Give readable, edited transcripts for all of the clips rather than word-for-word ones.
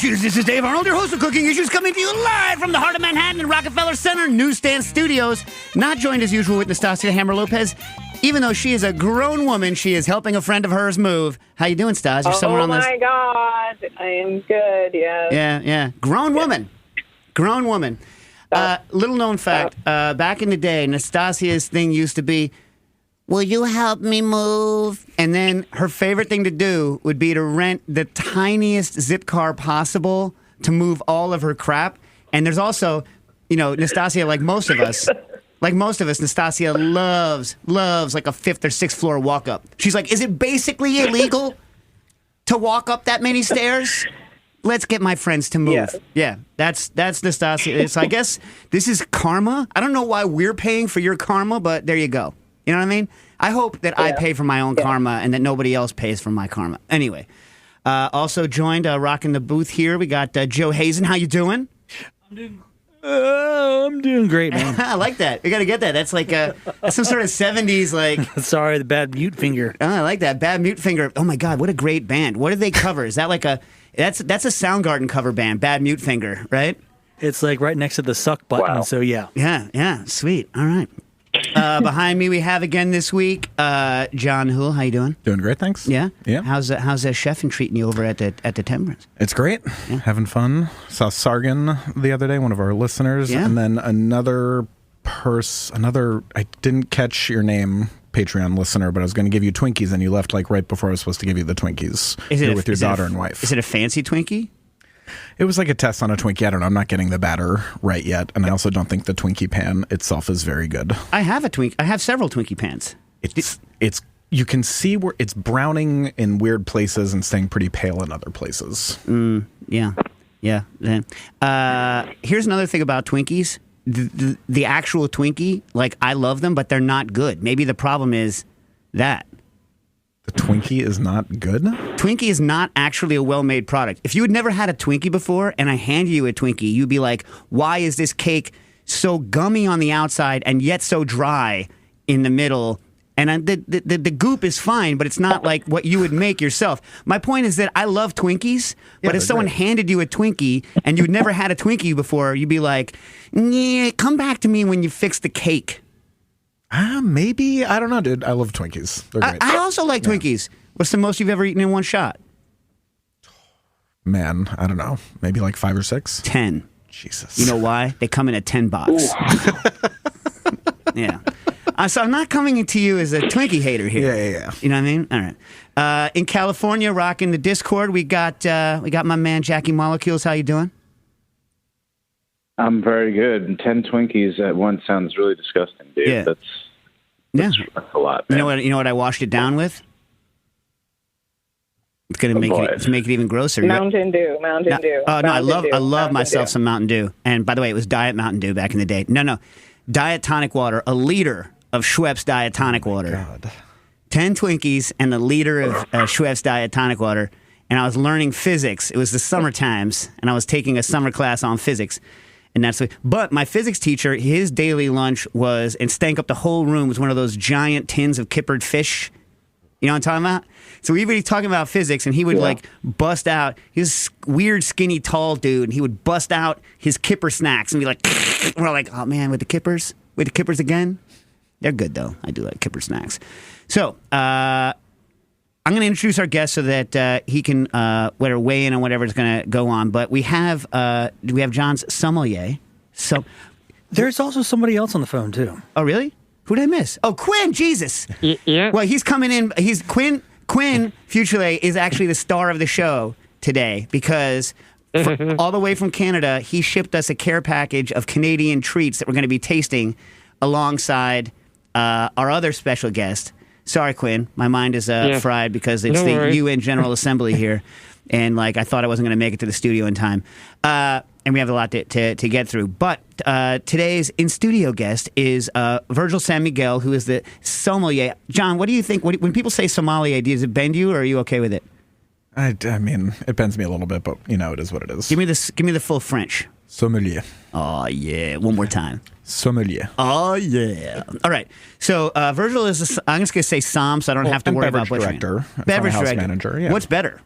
Issues. This is Dave Arnold, your host of Cooking Issues, coming to you live from the heart of Manhattan in Rockefeller Center Newsstand Studios. Not joined as usual with Nastasia Hammer Lopez. Even though she is a grown woman, she is helping a friend of hers move. How you doing, Stas? You're somewhere on this. Oh my God, I am good. Yes. Yeah. Grown woman. Little known fact. Back in the day, Nastasia's thing used to be, will you help me move? And then her favorite thing to do would be to rent the tiniest zip car possible to move all of her crap. And there's also, Nastasia, like most of us, Nastasia loves like a 5th or 6th floor walk up. She's like, is it basically illegal to walk up that many stairs? Let's get my friends to move. Yeah, that's Nastasia. So I guess this is karma. I don't know why we're paying for your karma, but there you go. You know what I mean? I hope that I pay for my own karma and that nobody else pays for my karma. Anyway, also joined, rocking the booth here, we got Joe Hazen. How you doing? I'm doing great, man. I like that. We got to get that. That's like that's some sort of 70s, like... Sorry, the bad mute finger. Oh, I like that. Bad Mute Finger. Oh, my God, what a great band. What did they cover? Is that like a... That's a Soundgarden cover band, Bad Mute Finger, right? It's like right next to the suck button, so yeah. Yeah, sweet. All right. Behind me we have again this week, John Hool. How you doing? Doing great, thanks. Yeah? Yeah. How's that chef treating you over at the Temperance? It's great. Yeah. Having fun. Saw Sargon the other day, one of our listeners, and then another, I didn't catch your name, Patreon listener, but I was going to give you Twinkies, and you left like right before I was supposed to give you the Twinkies. With your daughter and wife. Is it a fancy Twinkie? It was like a test on a Twinkie. I don't know. I'm not getting the batter right yet, and I also don't think the Twinkie pan itself is very good. I have several Twinkie pans. It's you can see where it's browning in weird places and staying pretty pale in other places. Yeah. Here's another thing about Twinkies. The actual Twinkie, like, I love them, but they're not good. Maybe the problem is that. The Twinkie is not good? Twinkie is not actually a well-made product. If you had never had a Twinkie before and I hand you a Twinkie, you'd be like, why is this cake so gummy on the outside and yet so dry in the middle? And the goop is fine, but it's not like what you would make yourself. My point is that I love Twinkies, but if someone handed you a Twinkie and you'd never had a Twinkie before, you'd be like, yeah, come back to me when you fix the cake. Maybe. I don't know, dude. I love Twinkies. They're great. I also like Twinkies. What's the most you've ever eaten in one shot? Man, I don't know. Maybe like 5 or 6? 10. Jesus. You know why? They come in a 10 box. Yeah. So I'm not coming to you as a Twinkie hater here. Yeah. You know what I mean? All right. In California, rocking the Discord, we got my man Jackie Molecules. How you doing? I'm very good. And 10 Twinkies at once sounds really disgusting, dude. Yeah. That's a lot, man. You know what I washed it down with? It's gonna make it even grosser. Mountain Dew. Oh no, I love myself some Mountain Dew. And by the way, it was Diet Mountain Dew back in the day. No, Diet Tonic Water, a liter of Schweppes Diet Tonic Water. God. 10 Twinkies and a liter of Schweppes Diet Tonic Water. And I was learning physics. It was the summer times, and I was taking a summer class on physics. And but my physics teacher, his daily lunch was, and stank up the whole room, was one of those giant tins of kippered fish. You know what I'm talking about? So we'd be talking about physics, and he would like bust out his weird, skinny, tall dude, and he would bust out his kipper snacks and be like, we're like, oh man, with the kippers again? They're good though. I do like kipper snacks. So I'm going to introduce our guest so that he can weigh in on whatever's going to go on. But we have John's sommelier. So there's also somebody else on the phone too. Oh really? Who did I miss? Oh, Quinn. Jesus. Yeah. Well, he's coming in. He's Quinn Futurelay is actually the star of the show today because all the way from Canada, he shipped us a care package of Canadian treats that we're going to be tasting alongside our other special guest. Sorry, Quinn. My mind is fried because it's the UN General Assembly here. And I thought I wasn't going to make it to the studio in time. And we have a lot to get through. But today's in-studio guest is Vergel San Miguel, who is the sommelier. John, what do you think? When people say sommelier, does it bend you, or are you okay with it? I mean, it bends me a little bit, but, it is what it is. Give me the full French. Sommelier. Oh, yeah. One more time. Sommelier. Oh, yeah. All right. So, Vergel is, I'm just going to say Somm, so I don't have to worry about beverage butchering. director. Beverage house director. manager, yeah. What's better?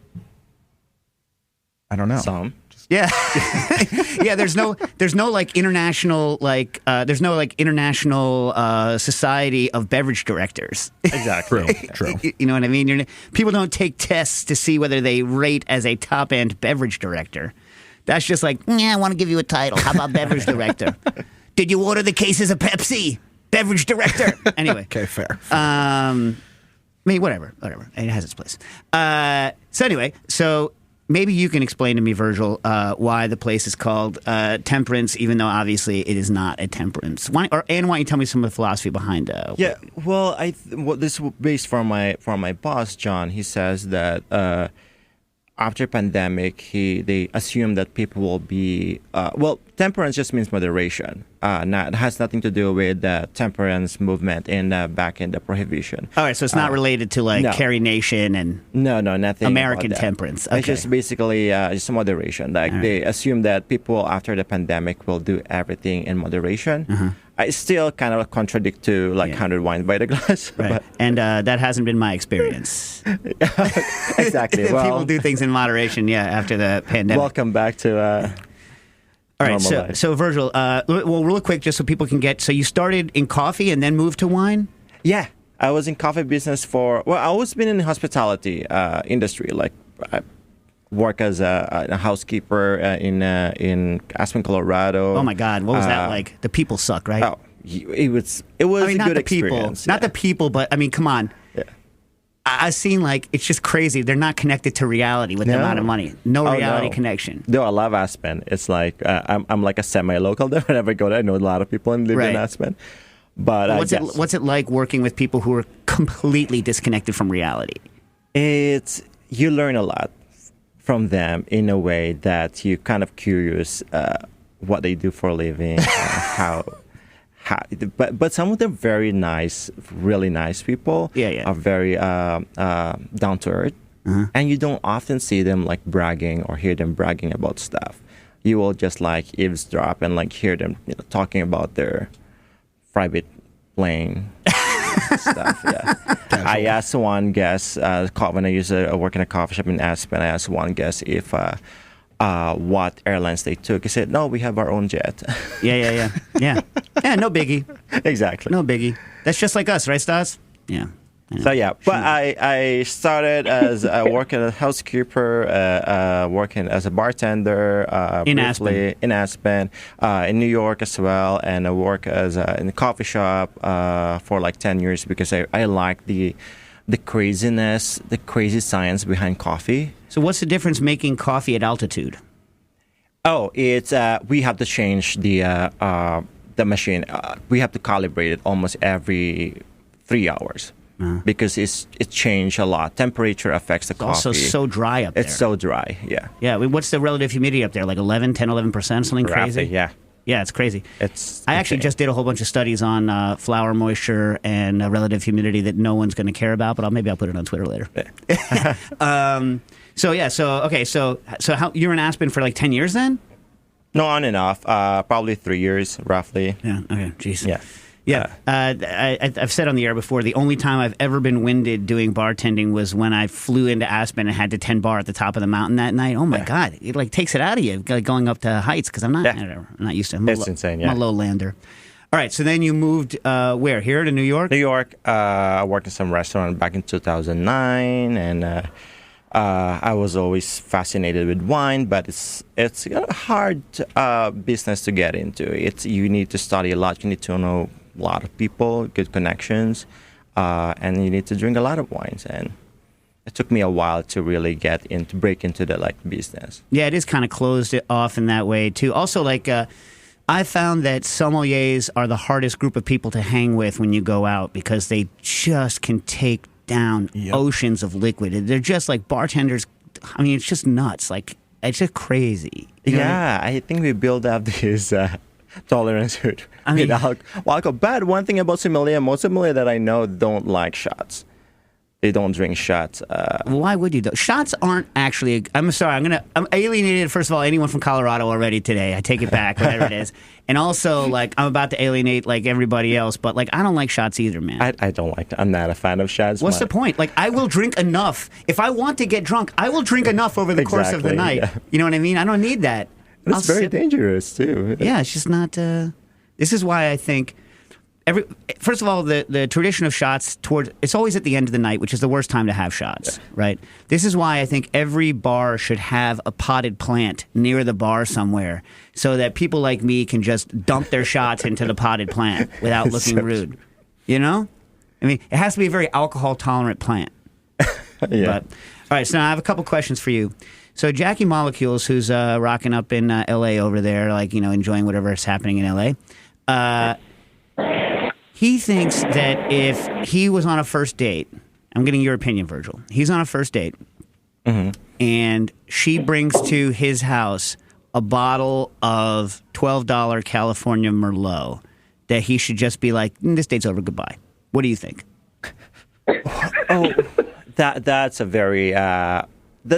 I don't know. Somm. Yeah, yeah. There's no like international society of beverage directors. Exactly. True. You know what I mean? People don't take tests to see whether they rate as a top end beverage director. That's just like, I want to give you a title. How about beverage director? Did you order the cases of Pepsi? Beverage director. Anyway. Okay, fair. I mean, whatever. It has its place. So anyway, maybe you can explain to me, Vergel, why the place is called Temperance, even though obviously it is not a temperance. Why don't you tell me some of the philosophy behind? Well, this is based from my boss, John. He says that after pandemic, they assume that people will be temperance just means moderation. It has nothing to do with the temperance movement back in the prohibition. All right, so it's not related to like Carrie Nation and nothing American about that. temperance. Okay. It's just basically just moderation. Like they assume that people after the pandemic will do everything in moderation. Uh-huh. I still kind of contradict to 100 wine by the glass. Right. But And that hasn't been my experience. exactly. People do things in moderation, after the pandemic. Welcome back to all right, normal life. so Vergel, real quick, just so people can get, so you started in coffee and then moved to wine? Yeah, I was in coffee business I always been in the hospitality industry. Like I work as a housekeeper in Aspen, Colorado. Oh my God, what was that like? The people suck, right? Oh, it was a good experience. Not the people, but I mean, come on. Yeah. I've seen it's just crazy. They're not connected to reality with the amount of money. No reality connection. No, I love Aspen. It's like I'm like a semi-local there. Whenever I go there, I know a lot of people and live in Aspen. But what's it like working with people who are completely disconnected from reality? You learn a lot from them in a way that you're kind of curious what they do for a living, but some of them very nice, really nice people. Are very down to earth, and you don't often see them bragging or hear them bragging about stuff. You will just eavesdrop and hear them talking about their private plane stuff. Yeah, I asked one guest when I used to work in a coffee shop in Aspen. I asked one guest if what airlines they took. He said, "No, we have our own jet." Yeah. No biggie. Exactly. No biggie. That's just like us, right, Stas? Yeah. So but I started as working as a housekeeper, working as a bartender in Aspen, in New York as well, and I work as in a coffee shop for 10 years because I like the craziness, the crazy science behind coffee. So what's the difference making coffee at altitude? Oh, it's we have to change the machine. We have to calibrate it almost every 3 hours. Because it changed a lot. Temperature affects the coffee. It's also so dry up there. It's so dry, yeah. Yeah, I mean, what's the relative humidity up there? 11%, something crazy? Yeah. Yeah, it's crazy. I actually just did a whole bunch of studies on flower moisture and relative humidity that no one's going to care about, but maybe I'll put it on Twitter later. So how you're in Aspen for 10 years then? No, on and off. Probably 3 years, roughly. Yeah, okay, jeez. Yeah. Yeah, I've said on the air before, the only time I've ever been winded doing bartending was when I flew into Aspen and had to tend bar at the top of the mountain that night. Oh my God, it takes it out of you going up to heights because I'm not used to it. It's insane, yeah. I'm a low lander. All right, so then you moved where? Here to New York? New York. I worked in some restaurant back in 2009, and I was always fascinated with wine, but it's a hard business to get into. You need to study a lot. You need to know a lot of people, good connections, and you need to drink a lot of wines. And it took me a while to really break into the business. Yeah, it is kind of closed off in that way too. Also, I found that sommeliers are the hardest group of people to hang with when you go out because they just can take down oceans of liquid. They're just like bartenders. I mean, it's just nuts. It's just crazy. You know I think we build up this tolerance with alcohol. But one thing about sommelier, most sommelier that I know don't like shots. They don't drink shots. Why would you? Shots aren't actually. I'm sorry. I'm alienated. First of all, anyone from Colorado already today. I take it back, whatever it is. And also, like, I'm about to alienate like everybody else. But like, I don't like shots either, man. I don't like. I'm not a fan of shots. What's the point? Like, I will drink enough. If I want to get drunk, I will drink enough over the course of the night. Yeah. You know what I mean? I don't need that. It's very dangerous too. Yeah, it's just not. This is why I think. First of all, the tradition of shots it's always at the end of the night, which is the worst time to have shots, right? This is why I think every bar should have a potted plant near the bar somewhere so that people like me can just dump their shots into the potted plant without looking rude. You know? I mean, it has to be a very alcohol-tolerant plant. Yeah. But, all right, so now I have a couple questions for you. So Jackie Molecules, who's rocking up in L.A. over there, like, you know, enjoying whatever is happening in L.A., he thinks that if he was on a first date, I'm getting your opinion, Vergel. He's on a first date, and she brings to his house a bottle of $12 California Merlot, that he should just be like, this date's over, goodbye. What do you think? That's a very... that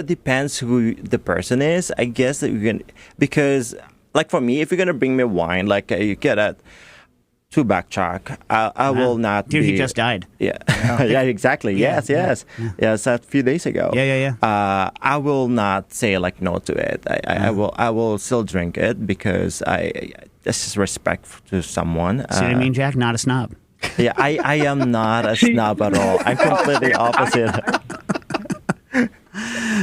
depends who the person is. I guess that you can... Because, like for me, if you're going to bring me wine, like you get a... two-back chalk. I will not Dude, be... he just died. Yeah, yeah, exactly. Yes. Yes, a few days ago. Yeah. I will not say like no to it. I will still drink it because this is respect to someone. See what I mean, Jack? Not a snob. Yeah, I am not a snob at all. I'm completely opposite.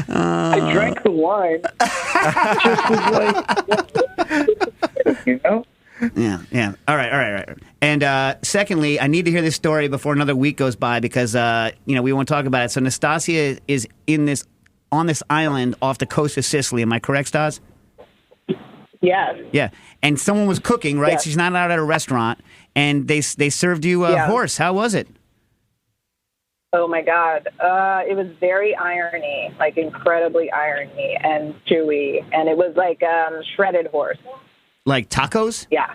I drank the wine. Just was like, you know? Yeah. All right. And secondly, I need to hear this story before another week goes by because we won't talk about it. So Nastasia is on this island off the coast of Sicily. Am I correct, Stas? Yes. Yeah. And someone was cooking, right? Yes. She's not out at a restaurant, and they served you a horse. How was it? Oh my God. It was very irony, like incredibly irony and chewy, and it was like shredded horse. Like tacos? Yeah.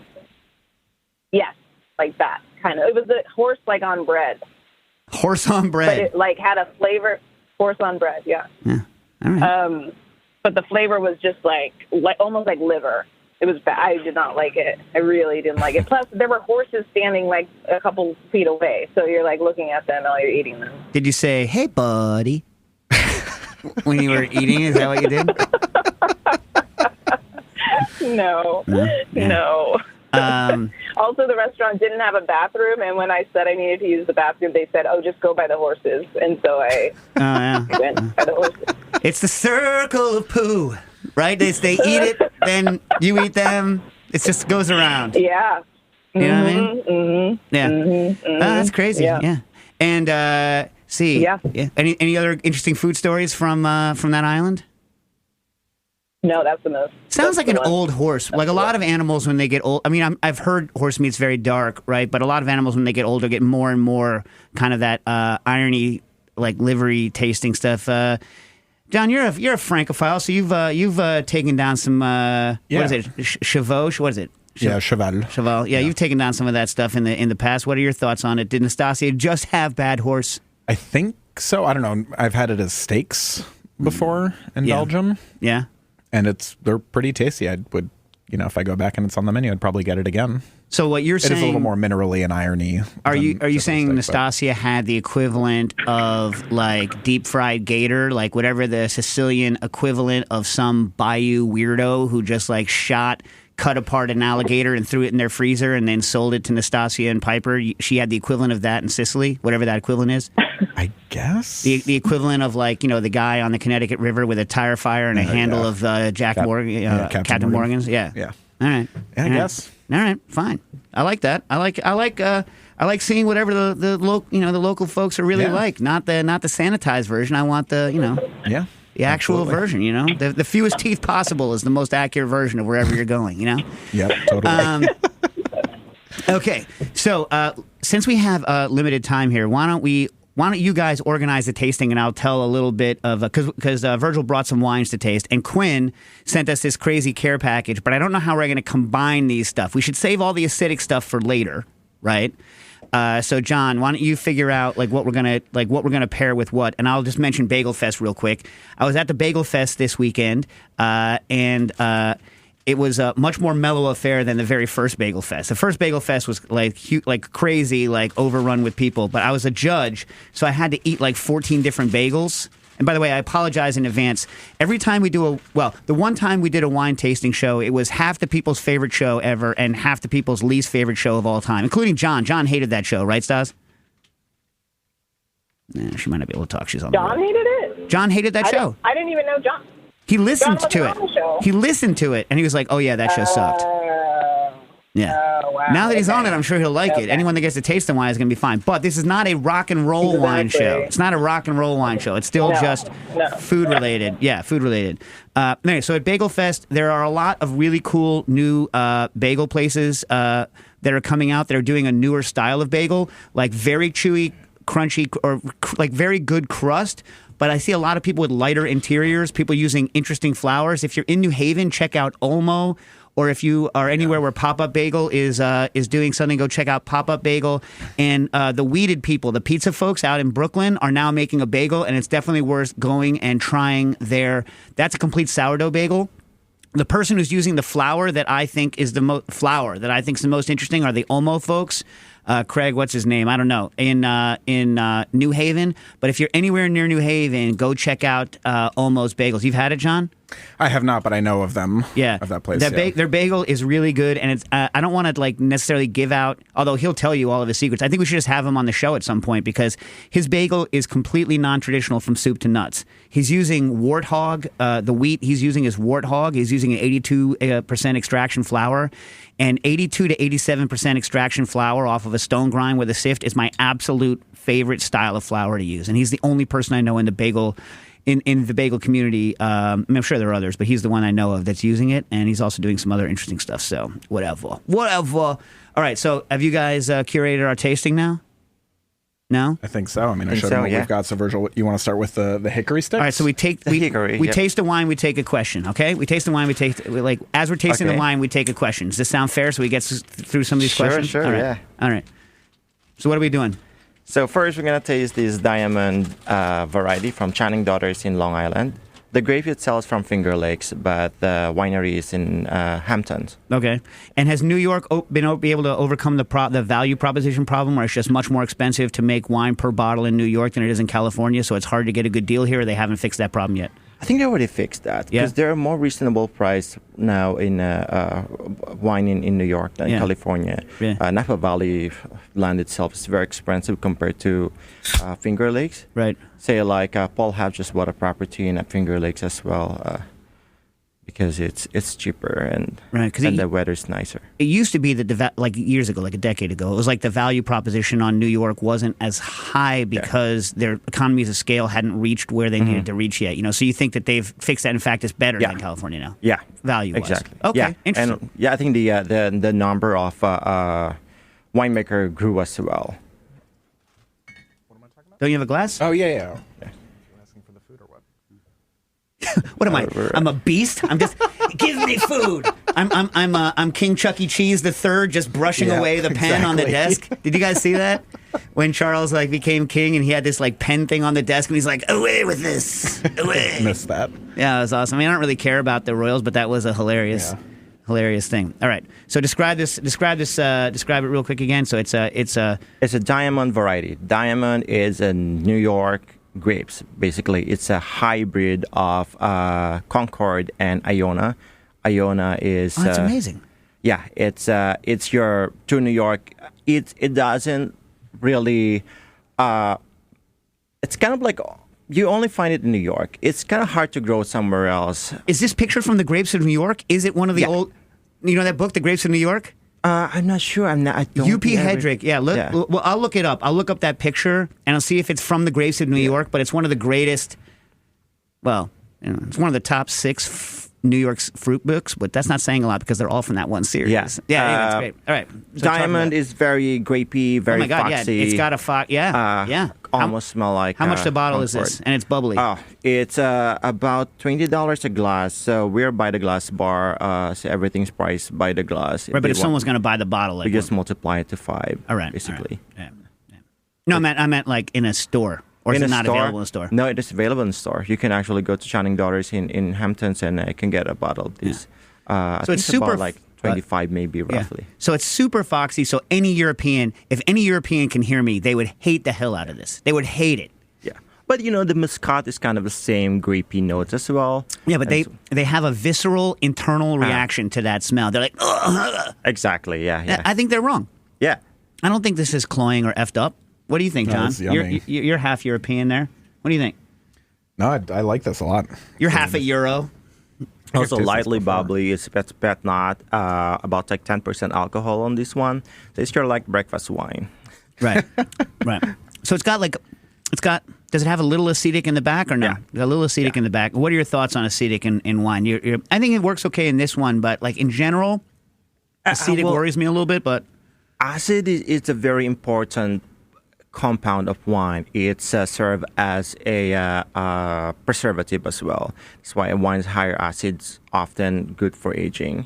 Yes, like that kind of. It was a horse like on bread. Horse on bread. But it like had a flavor. Horse on bread. Yeah. Yeah. All right. But the flavor was just like almost like liver. It was bad. I did not like it. I really didn't like it. Plus, there were horses standing like a couple feet away, so you're like looking at them while you're eating them. Did you say, "Hey, buddy," when you were eating? Is that what you did? No. Also, the restaurant didn't have a bathroom, and when I said I needed to use the bathroom, they said, "Oh, just go by the horses." And so I went by the horses. It's the circle of poo, right? They eat it, then you eat them. It just goes around. Yeah. You know what I mean? Mm-hmm. Yeah. Mm-hmm. That's crazy. Yeah. And Yeah. Any other interesting food stories from that island? No, that's the most. Sounds like an old horse. Like a lot of animals when they get old. I mean, I've heard horse meat's very dark, right? But a lot of animals when they get older get more and more kind of that irony, like livery tasting stuff. John, you're a francophile, so you've taken down some what is it? Chevaux? What is it? Cheval. Cheval. Yeah, you've taken down some of that stuff in the past. What are your thoughts on it? Did Nastasia just have bad horse? I think so. I don't know. I've had it as steaks before in Belgium. Yeah. And they're pretty tasty. I would, if I go back and it's on the menu, I'd probably get it again. So what you're saying... It is a little more minerally and irony. Are you saying Nastasia had the equivalent of, like, deep-fried gator? Like, whatever the Sicilian equivalent of some bayou weirdo who just, like, cut apart an alligator and threw it in their freezer and then sold it to Nastasia and Piper? She had the equivalent of that in Sicily, whatever that equivalent is? I guess. The equivalent of, like, the guy on the Connecticut River with a tire fire and a handle of Captain Morgan's? Yeah. All right. Yeah, I guess. All right, fine. I like that. I like seeing whatever the local folks are really like, not the sanitized version. I want the the actual version. The fewest teeth possible is the most accurate version of wherever you're going. Yep, totally. Okay, so since we have limited time here, why don't you guys organize the tasting, and I'll tell a little bit of because Vergel brought some wines to taste, and Quinn sent us this crazy care package. But I don't know how we're going to combine these stuff. We should save all the acidic stuff for later, right? So John, why don't you figure out what we're gonna pair with what? And I'll just mention Bagel Fest real quick. I was at the Bagel Fest this weekend, and it was a much more mellow affair than the very first Bagel Fest. The first Bagel Fest was crazy, overrun with people. But I was a judge, so I had to eat 14 different bagels. And by the way, I apologize in advance. Every time we do the one time we did a wine tasting show, it was half the people's favorite show ever and half the people's least favorite show of all time, including John. John hated that show, right, Stas? Nah, she might not be able to talk. She's on. John hated it. John hated that show. I didn't even know John. He listened John to it. He listened to it, and he was like, "Oh yeah, that show sucked." Yeah. Oh, wow. Now that he's on it, I'm sure he'll like it. Anyone that gets to taste the wine is going to be fine. But this is not a rock and roll wine show. It's not a rock and roll wine show. It's still just food related. Yeah, food related. Anyway, so at Bagel Fest, there are a lot of really cool new bagel places that are coming out that are doing a newer style of bagel, like very chewy, crunchy, or very good crust. But I see a lot of people with lighter interiors, people using interesting flours. If you're in New Haven, check out Olmo. Or if you are anywhere where Pop-Up Bagel is doing something, go check out Pop-Up Bagel. And the Weeded people, the pizza folks out in Brooklyn, are now making a bagel, and it's definitely worth going and trying their. That's a complete sourdough bagel. The person who's using the flour that I think is the most interesting are the Olmo folks. Craig, what's his name? I don't know. In New Haven. But if you're anywhere near New Haven, go check out Olmo's Bagels. You've had it, John? I have not, but I know of them. Yeah, of that place. Their bagel is really good, and it's. I don't want to necessarily give out, although he'll tell you all of his secrets. I think we should just have him on the show at some point because his bagel is completely non-traditional from soup to nuts. He's using Warthog. The wheat he's using is Warthog. He's using an 82% extraction flour, and 82 to 87% extraction flour off of a stone grind with a sift is my absolute favorite style of flour to use. And he's the only person I know in the bagel. In the bagel community, I'm sure there are others, but he's the one I know of that's using it, and he's also doing some other interesting stuff. So whatever. All right. So have you guys curated our tasting now? No, I think so. I mean, I showed them what we've got. So Vergel, you want to start with the hickory sticks? All right. So we taste the wine. We take a question. Okay. We taste the wine. As we're tasting the wine, we take a question. Does this sound fair? So we get through some of these questions. Sure. All right. Yeah. All right. So what are we doing? So first, we're going to taste this Diamond variety from Channing Daughters in Long Island. The grape itself is from Finger Lakes, but the winery is in Hamptons. Okay. And has New York been able to overcome the value proposition problem where it's just much more expensive to make wine per bottle in New York than it is in California, so it's hard to get a good deal here, or they haven't fixed that problem yet? I think they already fixed that because there are more reasonable price now in wine in New York than in California. Yeah. Napa Valley land itself is very expensive compared to Finger Lakes. Right. Say Paul have just bought a property in Finger Lakes as well because it's cheaper and the weather's nicer. It used to be that years ago, like a decade ago, it was like the value proposition on New York wasn't as high because their economies of scale hadn't reached where they needed to reach yet. So you think that they've fixed that? In fact, it's better than California now. Yeah, value-wise. Exactly. Okay, interesting. And I think the number of winemaker grew as well. What am I talking about? Don't you have a glass? Oh yeah. What am I? I'm a beast. I'm just give me food. I'm King Chuck E. Cheese the Third, just brushing away the pen on the desk. Did you guys see that when Charles became king and he had this pen thing on the desk and he's like, away with this, away. Missed that. Yeah, it was awesome. I mean, I don't really care about the royals, but that was a hilarious thing. All right, so describe it real quick again. So it's a Diamond variety. Diamond is a New York grapes. Basically, it's a hybrid of Concord and Iona. Iona is that's amazing. Yeah, it's your to New York. It doesn't really. It's kind of like you only find it in New York. It's kind of hard to grow somewhere else. Is this picture from the Grapes of New York? Is it one of the old? You know that book, The Grapes of New York? I'm not sure. I don't. U.P. Hedrick. Yeah, look. Well, I'll look it up. I'll look up that picture and I'll see if it's from the Grapes of New York. But it's one of the greatest. Well, it's one of the top 6 New York's fruit books, but that's not saying a lot because they're all from that one series. Yeah. That's great. All right. So Diamond is very grapey, very oh my God, foxy. Yeah, it's got a fox. Yeah. Almost smell like. How much the bottle is Concord. this? And it's bubbly. Oh, it's about $20 a glass. So we're by the glass bar. So everything's priced by the glass. Right, but if someone's going to buy the bottle, we just multiply it to 5. All right, basically. All right. Yeah. No, I meant like in a store. Or is it not available in a store? No, it is available in the store. You can actually go to Channing Daughters in Hamptons and can get a bottle of this. So it's super about like 25 maybe roughly. So it's super foxy. So if any European can hear me, they would hate the hell out of this. They would hate it. Yeah. But the Muscat is kind of the same grapey notes as well. Yeah, but they have a visceral internal reaction to that smell. They're like, ugh. Exactly, yeah. I think they're wrong. Yeah. I don't think this is cloying or effed up. What do you think, John? You're half European there. What do you think? No, I like this a lot. You're half a Euro. Also lightly bubbly. It's but not about like 10% alcohol on this one. So it's your like breakfast wine. Right. Right. So does it have a little acetic in the back or no? Yeah. A little acetic in the back. What are your thoughts on acetic in wine? I think it works okay in this one, but like in general, acetic worries me a little bit, but acid is a very important compound of wine. It's served as a preservative as well. That's why wine's higher acids often good for aging.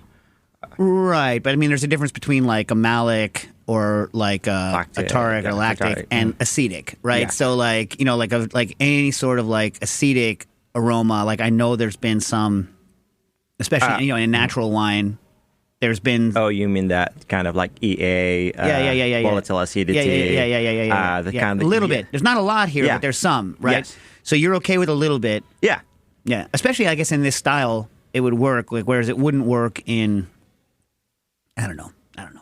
Right, but I mean, there's a difference between like a malic or like a taric or lactic and acetic, right? Yeah. So like like any sort of like acetic aroma. Like I know there's been some, especially in natural wine. There's been. Oh, you mean that kind of like EA? Volatile acidity. Yeah. Kind of a little bit. There's not a lot here, but there's some, right? Yes. So you're okay with a little bit. Yeah. Yeah. Especially, I guess, in this style, it would work. Like, whereas it wouldn't work in. I don't know.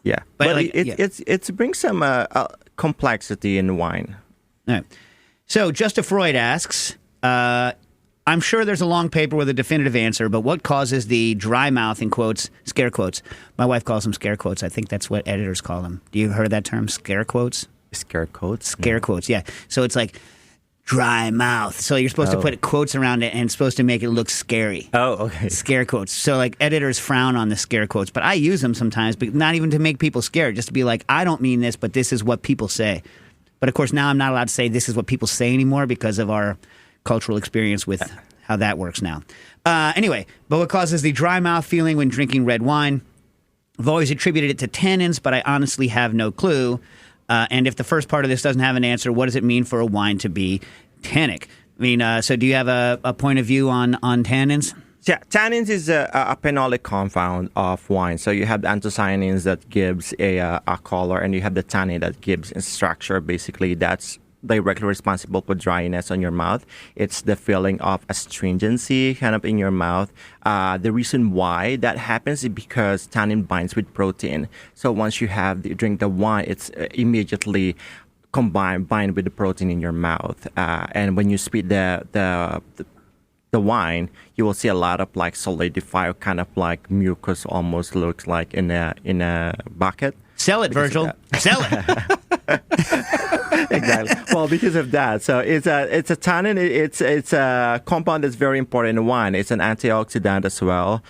Yeah, but like, it brings some complexity in wine. All right. So Just a Freud asks. I'm sure there's a long paper with a definitive answer, but what causes the dry mouth, in quotes, scare quotes? My wife calls them scare quotes. I think that's what editors call them. Do you heard that term, scare quotes? Scare quotes? Scare quotes, yeah. So it's like dry mouth. So you're supposed to put quotes around it and it's supposed to make it look scary. Oh, okay. Scare quotes. So like editors frown on the scare quotes, but I use them sometimes, but not even to make people scared, just to be like, I don't mean this, but this is what people say. But of course, now I'm not allowed to say this is what people say anymore because of our cultural experience with how that works now. Anyway, but what causes the dry mouth feeling when drinking red wine? I've always attributed it to tannins, but I honestly have no clue. And if the first part of this doesn't have an answer, what does it mean for a wine to be tannic? I mean, so do you have a point of view on tannins? Yeah, tannins is a phenolic compound of wine. So you have the anthocyanins that gives a color, and you have the tannin that gives a structure. Basically, that's directly responsible for dryness on your mouth. It's the feeling of astringency kind of in your mouth. The reason why that happens is because tannin binds with protein. So once you drink the wine, it's immediately bind with the protein in your mouth. And when you spit the wine, you will see a lot of like solidified kind of like mucus, almost looks like in a bucket. Sell it, Vergel. Sell it. Exactly. Well, because of that, so it's a tannin. It's a compound that's very important in wine. It's an antioxidant as well.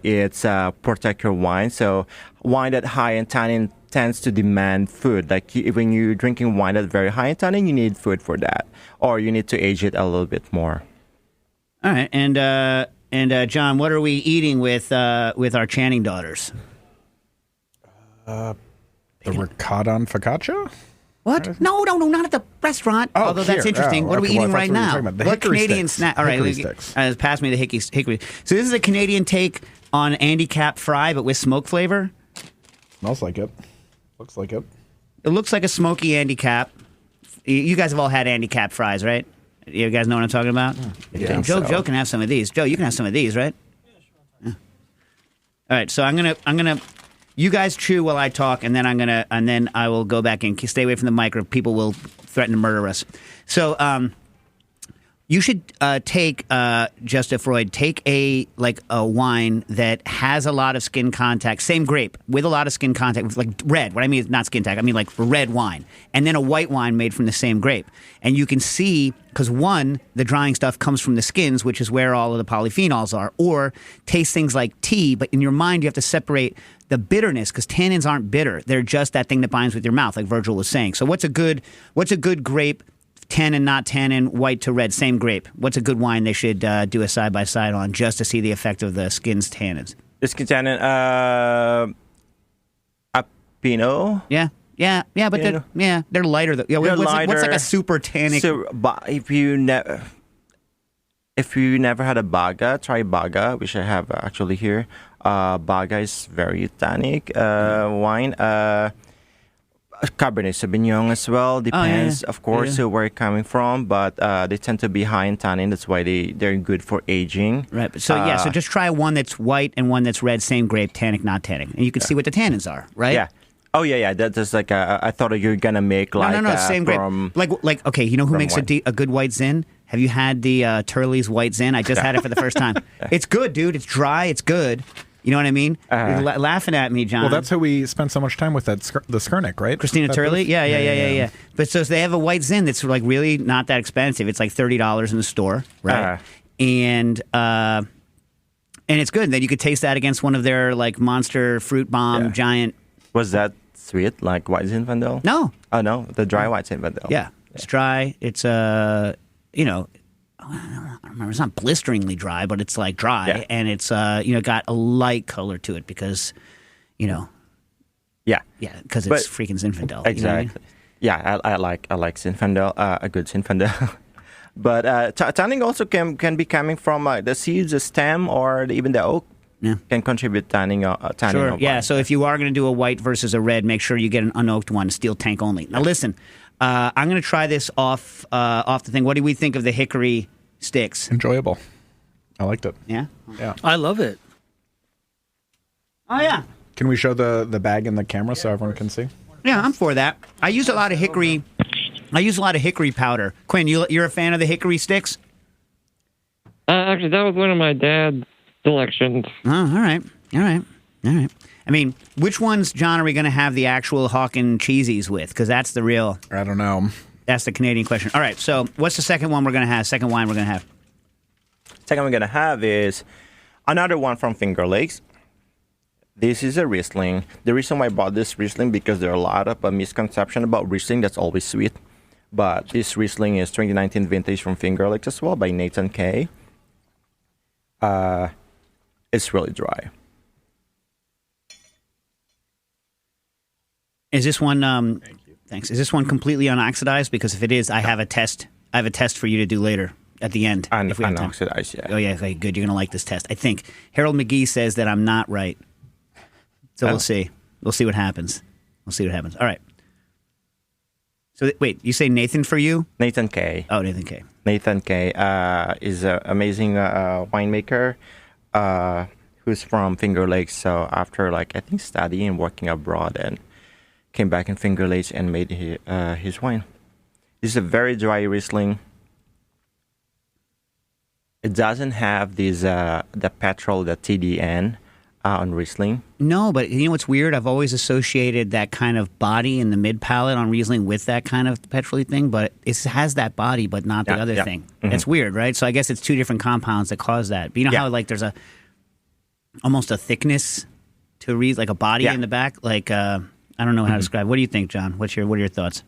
It's protect your wine. So wine that high in tannin tends to demand food. Like when you're drinking wine that's very high in tannin, you need food for that, or you need to age it a little bit more. All right, and John, what are we eating with our Channing daughters? The ricotta and focaccia? What? No, not at the restaurant. Oh, although that's interesting. What are we eating right now? What Canadian snack? All right, pass me the hickory. So this is a Canadian take on Andy Cap fry, but with smoke flavor. Smells like it. Looks like it. It looks like a smoky Andy Cap. You guys have all had Andy Cap fries, right? You guys know what I'm talking about? Yeah. Joe can have some of these. Joe, you can have some of these, right? Yeah, sure. All right, so I'm gonna. You guys chew while I talk, and then I will go back and stay away from the mic, or people will threaten to murder us. So, You should take Freud. Take a wine that has a lot of skin contact, same grape with a lot of skin contact, with like red. What I mean is not skin contact. I mean like red wine, and then a white wine made from the same grape. And you can see because one, the drying stuff comes from the skins, which is where all of the polyphenols are. Or taste things like tea, but in your mind you have to separate the bitterness because tannins aren't bitter; they're just that thing that binds with your mouth, like Vergel was saying. So what's a good grape? Tannin, not tannin, white to red, same grape. What's a good wine they should do a side-by-side on just to see the effect of the skin's tannins? The skin tannin, a Pinot. Yeah, but they're lighter. What's like a super tannic? So, but if you never had a Baga, try Baga, which I have actually here. Baga is very tannic wine. Cabernet Sauvignon as well. Depends, of course, where you're coming from, but they tend to be high in tannin. That's why they're good for aging. Right. So so just try one that's white and one that's red, same grape, tannic, not tannic, and you can see what the tannins are, right? Yeah. Oh yeah. That's like I thought you were gonna make like no, same grape. Like okay, you know who makes a good white zin? Have you had the Turley's white zin? I just had it for the first time. It's good, dude. It's dry. It's good. You know what I mean? You're laughing at me, John. Well, that's who we spent so much time with at the Skurnik, right? Christina Turley? Yeah. But so they have a white zin that's like really not that expensive. It's like $30 in the store, right? And it's good. Then you could taste that against one of their like monster fruit bomb giant. Was that sweet, like white Zinfandel? No. Oh no, the dry white Zinfandel. Yeah, it's dry. It's I don't remember. It's not blisteringly dry, but it's like dry, and it's got a light color to it because, because it's freaking Zinfandel. Exactly. You know what I mean? Yeah, I like Zinfandel, a good Zinfandel. But tanning also can be coming from the seeds, the stem, or even the oak. Yeah. Can contribute tanning. Sure. Yeah. So if you are going to do a white versus a red, make sure you get an unoaked one, steel tank only. Now listen, I'm going to try this off the thing. What do we think of the hickory sticks? Enjoyable. I liked it. Yeah? Yeah. I love it. Oh, yeah. Can we show the bag in the camera so everyone can see? Yeah, I'm for that. I use a lot of hickory powder. Quinn, you're a fan of the hickory sticks? Actually, that was one of my dad's selections. Oh, all right. I mean, which ones, John, are we going to have the actual Hawken cheesies with? Because that's the real... I don't know. That's the Canadian question. All right, so what's the second one we're going to have? Second wine we're going to have? Second we're going to have is another one from Finger Lakes. This is a Riesling. The reason why I bought this Riesling because there are a lot of misconception about Riesling that's always sweet. But this Riesling is 2019 vintage from Finger Lakes as well by Nathan K. It's really dry. Is this one? Thank you. Thanks. Is this one completely unoxidized? Because if it is, I have a test. I have a test for you to do later at the end. Unoxidized, yeah. Oh yeah, okay, good. You're gonna like this test. I think Harold Mcgee says that I'm not right. So we'll see. We'll see what happens. All right. So wait, you say Nathan for you? Nathan K. Oh, Nathan K. Nathan K. Is an amazing winemaker who's from Finger Lakes. So after I think studying and working abroad and came back in Finger Lakes and made his wine. This is a very dry Riesling. It doesn't have this the petrol, the TDN on Riesling. No, but you know what's weird? I've always associated that kind of body in the mid palate on Riesling with that kind of petrol-y thing, but it has that body, but not the other thing. Mm-hmm. It's weird, right? So I guess it's two different compounds that cause that. But you know how there's almost a thickness to Riesling, like a body in the back, I don't know how to describe. What do you think, John? What are your thoughts?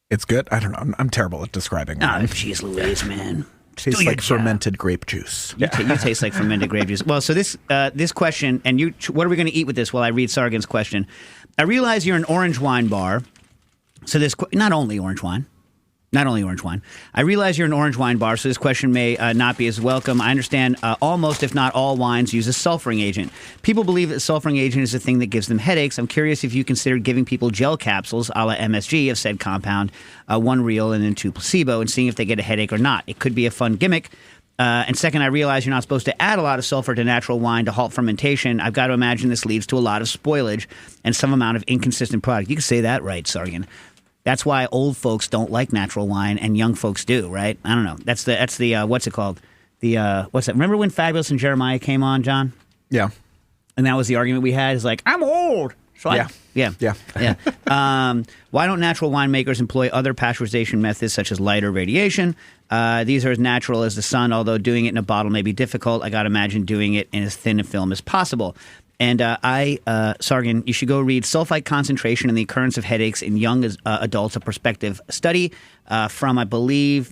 It's good. I don't know. I'm terrible at describing. Oh, jeez Louise, man. Tastes like fermented grape juice. You taste like fermented grape juice. Well, so this question, and what are we going to eat with this while I read Sargon's question? I realize you're an orange wine bar. So not only orange wine. I realize you're an orange wine bar, so this question may not be as welcome. I understand almost, if not all, wines use a sulfuring agent. People believe that sulfuring agent is the thing that gives them headaches. I'm curious if you considered giving people gel capsules, a la MSG, of said compound, 1 real and then 2 placebo, and seeing if they get a headache or not. It could be a fun gimmick. And second, I realize you're not supposed to add a lot of sulfur to natural wine to halt fermentation. I've got to imagine this leads to a lot of spoilage and some amount of inconsistent product. You can say that right, Sargon. That's why old folks don't like natural wine and young folks do, right? I don't know. That's the what's it called? What's that? Remember when Fabulous and Jeremiah came on, John? Yeah. And that was the argument we had. Is like, I'm old. So yeah. Why don't natural winemakers employ other pasteurization methods such as light or radiation? These are as natural as the sun, although doing it in a bottle may be difficult. I got to imagine doing it in as thin a film as possible. And Sargon, you should go read Sulfite Concentration and the Occurrence of Headaches in Young Adults, a Prospective Study from, I believe,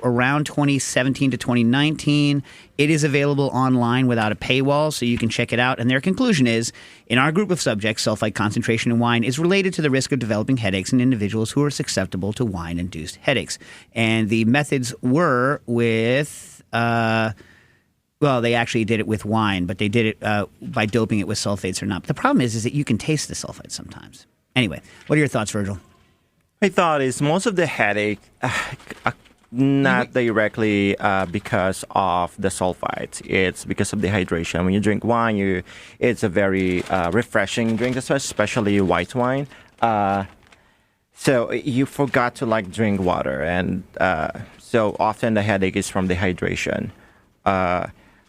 around 2017 to 2019. It is available online without a paywall, so you can check it out. And their conclusion is, in our group of subjects, sulfite concentration in wine is related to the risk of developing headaches in individuals who are susceptible to wine-induced headaches. And the methods were with... well, they actually did it with wine, but they did it by doping it with sulfates or not. But the problem is that you can taste the sulfates sometimes. Anyway, what are your thoughts, Vergel? My thought is most of the headache, not directly because of the sulfites. It's because of the hydration. When you drink wine, it's a very refreshing drink, especially white wine. So you forgot to drink water, and so often the headache is from the hydration.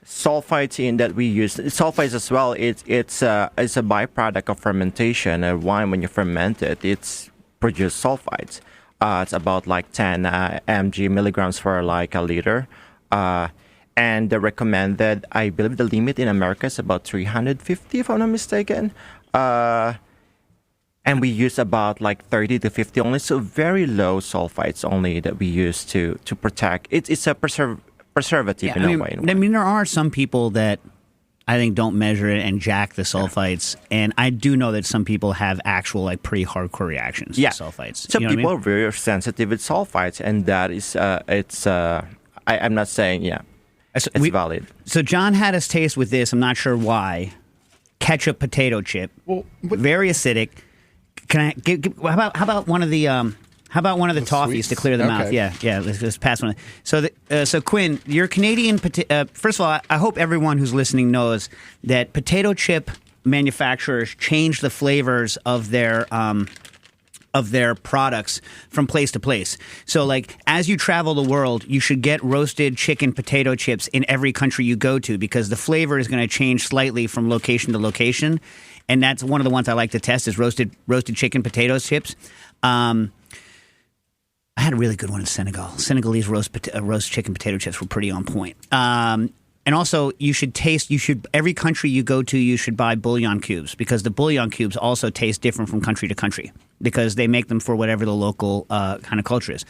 Sulfites in that we use, sulfites as well, it's a byproduct of fermentation. A wine, when you ferment it, it's produce sulfites. It's about 10 milligrams for a liter. And the recommended, I believe the limit in America is about 350, if I'm not mistaken. And we use about 30 to 50 only, so very low sulfites only that we use to protect. It's a preservative in a way. I mean, there are some people that I think don't measure it and jack the sulfites, and I do know that some people have actual pretty hardcore reactions to sulfites. Some people are very sensitive with sulfites, and that is I'm not saying it's valid. So John had us taste with this. I'm not sure why. Ketchup potato chip, very acidic. Can I how about one of the toffees sweets? To clear the mouth? Yeah. Let's pass one. So Quinn, you're Canadian. First of all, I hope everyone who's listening knows that potato chip manufacturers change the flavors of their products from place to place. So, as you travel the world, you should get roasted chicken potato chips in every country you go to because the flavor is going to change slightly from location to location. And that's one of the ones I like to test is roasted chicken potato chips. I had a really good one in Senegal. Senegalese roast chicken potato chips were pretty on point. And also, every country you go to, you should buy bouillon cubes because the bouillon cubes also taste different from country to country because they make them for whatever the local kind of culture is.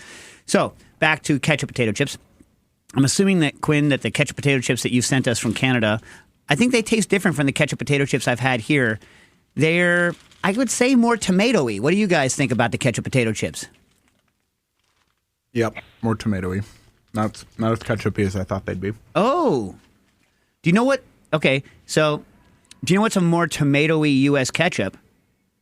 So, back to ketchup potato chips. I'm assuming that, Quinn, that the ketchup potato chips that you've sent us from Canada, I think they taste different from the ketchup potato chips I've had here. They're, I would say, more tomatoey. What do you guys think about the ketchup potato chips? Yep, more tomatoey. Not as ketchupy as I thought they'd be. Oh. Do you know what? Okay, so do you know what's a more tomatoey U.S. ketchup?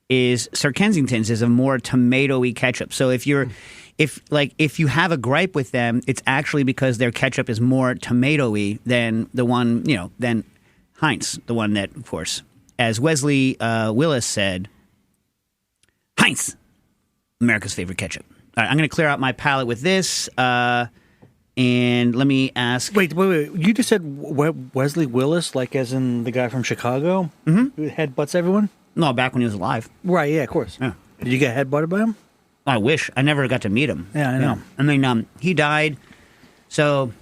Is Sir Kensington's is a more tomatoey ketchup. So if you have a gripe with them, it's actually because their ketchup is more tomatoey than the one, than Heinz, the one that, of course, as Wesley Willis said, Heinz, America's favorite ketchup. All right, I'm going to clear out my palate with this, and let me ask. Wait. You just said Wesley Willis, as in the guy from Chicago, who headbutts everyone? No, back when he was alive. Right. Yeah, of course. Yeah. Did you get headbutted by him? I wish. I never got to meet him. Yeah, I know. Yeah. I mean, he died. So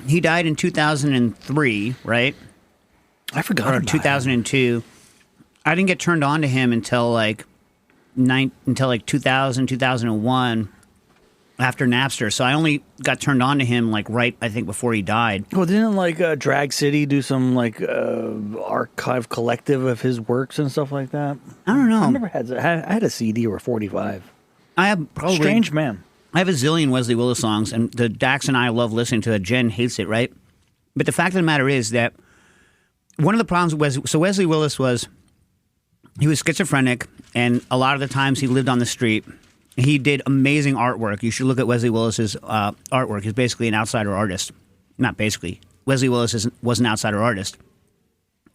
he died in 2003, right? I forgot. Or 2002. I didn't get turned on to him until 2000, 2001, after Napster. So I only got turned on to him right, I think, before he died. Well, didn't Drag City do some archive collective of his works and stuff like that? I don't know. I never had. I had a CD or a 45. I have probably strange man. I have a zillion Wesley Willis songs, and the Dax and I love listening to it. Jen hates it, right? But the fact of the matter is that one of the problems with Wesley Willis was he was schizophrenic, and a lot of the times he lived on the street. He did amazing artwork. You should look at Wesley Willis's artwork. He's basically an outsider artist. Not basically. Wesley Willis was an outsider artist.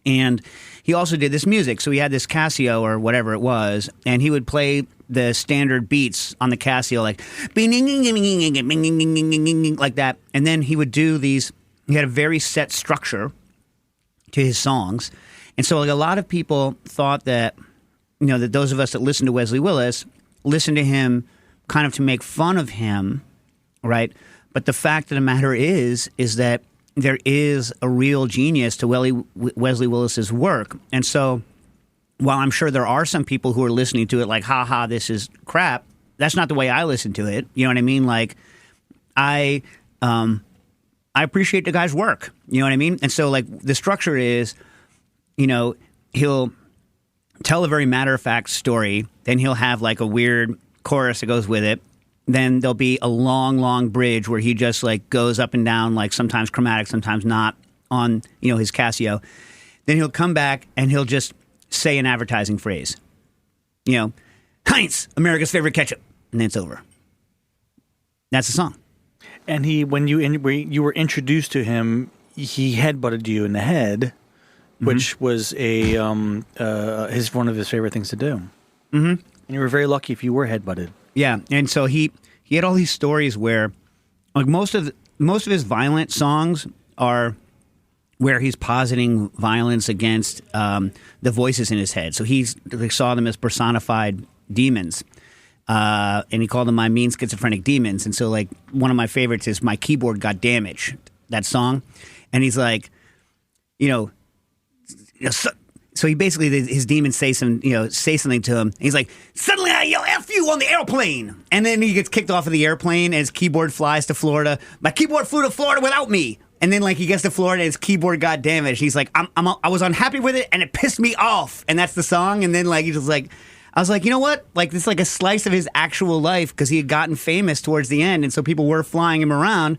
And he also did this music. So he had this Casio or whatever it was, and he would play the standard beats on the Casio, like like that. And then he would do these. He had a very set structure to his songs, and so like a lot of people thought that, you know, that those of us that listen to Wesley Willis listen to him kind of to make fun of him, right? But the fact of the matter is that there is a real genius to Wesley Willis's work. And so while I'm sure there are some people who are listening to it like, ha ha, this is crap, that's not the way I listen to it. You know what I mean? Like, I appreciate the guy's work. You know what I mean? And so like the structure is, you know, he'll tell a very matter-of-fact story, then he'll have like a weird chorus that goes with it. Then there'll be a long, long bridge where he just like goes up and down, like sometimes chromatic, sometimes not, on, you know, his Casio. Then he'll come back and he'll just say an advertising phrase. You know, Heinz, America's favorite ketchup. And then it's over. That's the song. And when you were introduced to him, he headbutted you in the head, which was one of his favorite things to do. Mm-hmm. And you were very lucky if you were headbutted. Yeah, and so he had all these stories where, like, most of his violent songs are where he's positing violence against the voices in his head. So he saw them as personified demons, and he called them my mean schizophrenic demons. And so, like, one of my favorites is "My Keyboard Got Damaged," that song, and he's like, you know. So he basically, his demons say something to him. He's like, suddenly I yell F you on the airplane. And then he gets kicked off of the airplane and his keyboard flies to Florida. My keyboard flew to Florida without me. And then like he gets to Florida and his keyboard got damaged. He's like, I was unhappy with it and it pissed me off. And that's the song. And then like, he's just like, I was like, you know what? Like this is like a slice of his actual life because he had gotten famous towards the end. And so people were flying him around.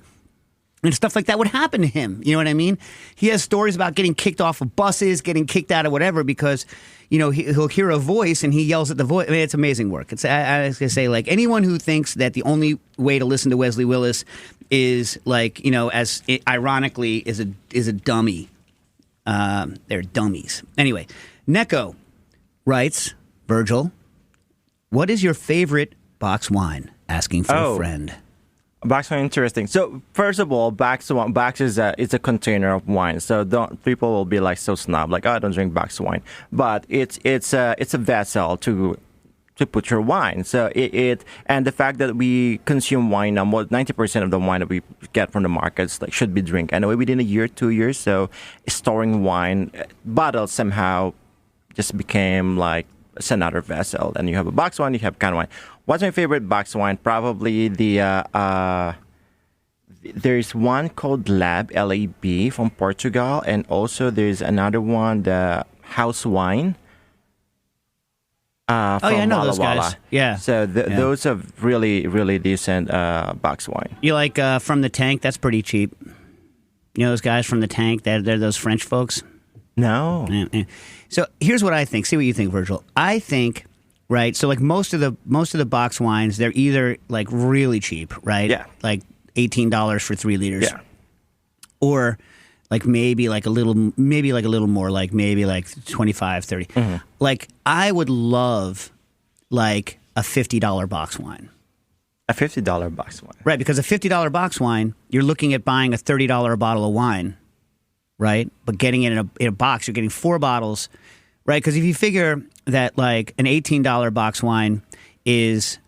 And stuff like that would happen to him. You know what I mean? He has stories about getting kicked off of buses, getting kicked out of whatever because, you know, he'll hear a voice and he yells at the voice. I mean, it's amazing work. I was going to say, like, anyone who thinks that the only way to listen to Wesley Willis is, like, you know, as ironically is a dummy. They're dummies. Anyway, Neko writes, Vergel, what is your favorite box wine? Asking for a friend. Box wine, interesting. So first of all, box is it's a container of wine. So people will be like so snob, like, oh, I don't drink box wine. But it's a vessel to put your wine. So and the fact that we consume wine now, more 90% of the wine that we get from the markets like should be drink anyway within a year, 2 years. So storing wine bottles somehow just became like it's another vessel. And you have a box wine, you have can wine. What's my favorite box wine? Probably there's one called Lab from Portugal, and also there's another one, the House Wine. From I know those Walla guys. Walla. Yeah. So those are really, really decent box wine. You like From the Tank? That's pretty cheap. You know those guys from the Tank? They're those French folks. No. Yeah. So here's what I think. See what you think, Vergel. I think, right? So like most of the box wines, they're either like really cheap, right? Yeah. Like $18 for 3 liters. Yeah. Or like maybe like a little more, like maybe like 25, 30. Mm-hmm. Like I would love like a $50 box wine. A $50 box wine. Right, because a $50 box wine, you're looking at buying a $30 bottle of wine. Right, but getting it in a box, you're getting 4 bottles, right? Because if you figure that like an $18 box wine is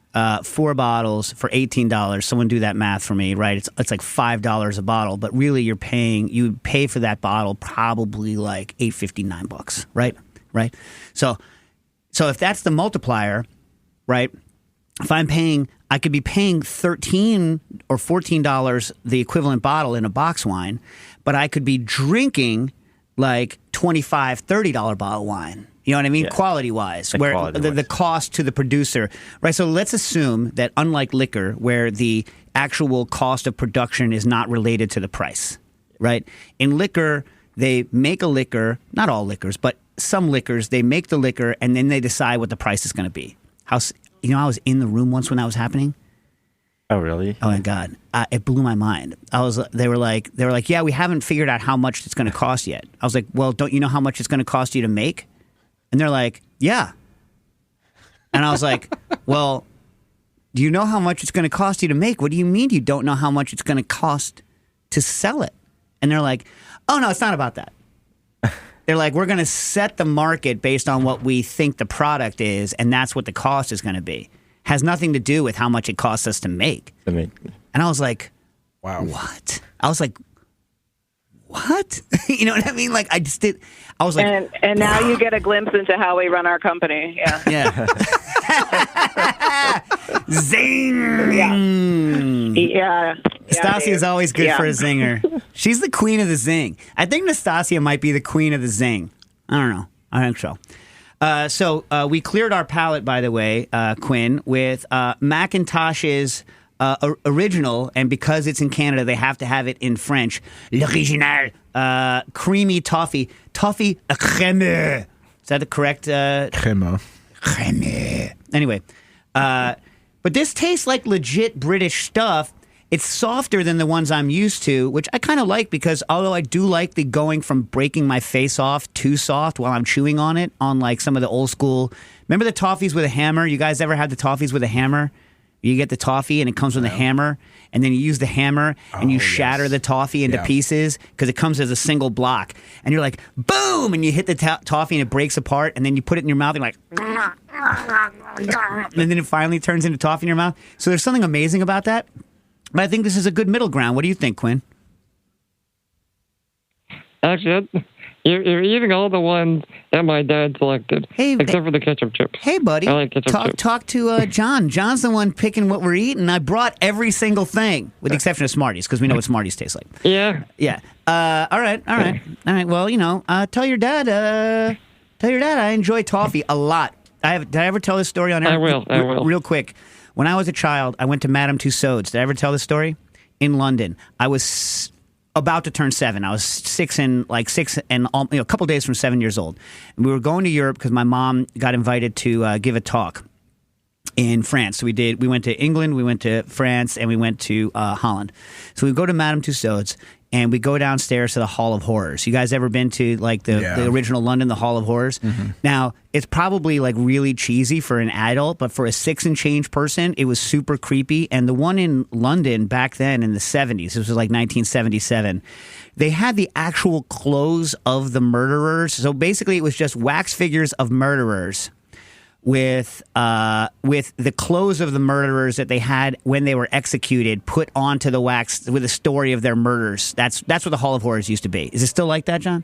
4 bottles for $18, someone do that math for me, right? It's like $5 a bottle, but really you pay for that bottle probably like $8.59, right? Right. So if that's the multiplier, right? If I could be paying $13 or $14 the equivalent bottle in a box wine, but I could be drinking like $25, $30 bottle wine. You know what I mean? Yeah. Quality-wise, where the cost to the producer, right? So let's assume that unlike liquor, where the actual cost of production is not related to the price, right? In liquor, they make a liquor, not all liquors, but some liquors, they make the liquor and then they decide what the price is going to be. I was in the room once when that was happening. Oh, really? Oh my God. It blew my mind. They were like, yeah, we haven't figured out how much it's going to cost yet. I was like, well, don't you know how much it's going to cost you to make? And they're like, yeah. And I was like, well, do you know how much it's going to cost you to make? What do you mean you don't know how much it's going to cost to sell it? And they're like, oh, no, it's not about that. They're like, we're going to set the market based on what we think the product is, and that's what the cost is going to be. Has nothing to do with how much it costs us to make. And I was like, wow. What? I was like, what? You know what I mean? Like, I just did. I was like, and now you get a glimpse into how we run our company. Yeah. Yeah. Zing. Yeah. Nastasia is always good for a zinger. She's the queen of the zing. I think Nastasia might be the queen of the zing. I don't know. I think so. So we cleared our palate, by the way, Quinn, with Macintosh's original, and because it's in Canada, they have to have it in French. L'original, creamy toffee crème. Is that the correct? Crème. Anyway, but this tastes like legit British stuff. It's softer than the ones I'm used to, which I kind of like because although I do like the going from breaking my face off to soft while I'm chewing on it, on like some of the old school. Remember the toffees with a hammer? You guys ever had the toffees with a hammer? You get the toffee and it comes with a hammer, and then you use the hammer and you shatter the toffee into pieces because it comes as a single block. And you're like, boom! And you hit the toffee and it breaks apart, and then you put it in your mouth and you're like, and then it finally turns into toffee in your mouth. So there's something amazing about that. But I think this is a good middle ground. What do you think, Quinn? Actually, you're eating all the ones that my dad selected, except for the ketchup chips. Hey, buddy, I like ketchup chips. Talk to John. John's the one picking what we're eating. I brought every single thing, with the exception of Smarties, because we know what Smarties taste like. Yeah. Yeah. All right. Well, you know, tell your dad I enjoy toffee a lot. Did I ever tell this story on air? I will. Real quick. When I was a child, I went to Madame Tussauds. Did I ever tell this story? In London. I was about to turn 7. I was 6 and a couple days from 7 years old. And we were going to Europe because my mom got invited to give a talk in France. So we went to England, we went to France, and we went to Holland. So we go to Madame Tussauds, and we go downstairs to the Hall of Horrors. You guys ever been to like the original London, the Hall of Horrors? Mm-hmm. Now, it's probably like really cheesy for an adult, but for a 6 and change person, it was super creepy. And the one in London back then in the 70s, this was like 1977, they had the actual clothes of the murderers. So basically it was just wax figures of murderers with the clothes of the murderers that they had when they were executed put onto the wax with the story of their murders. That's what the Hall of Horrors used to be. Is it still like that, John?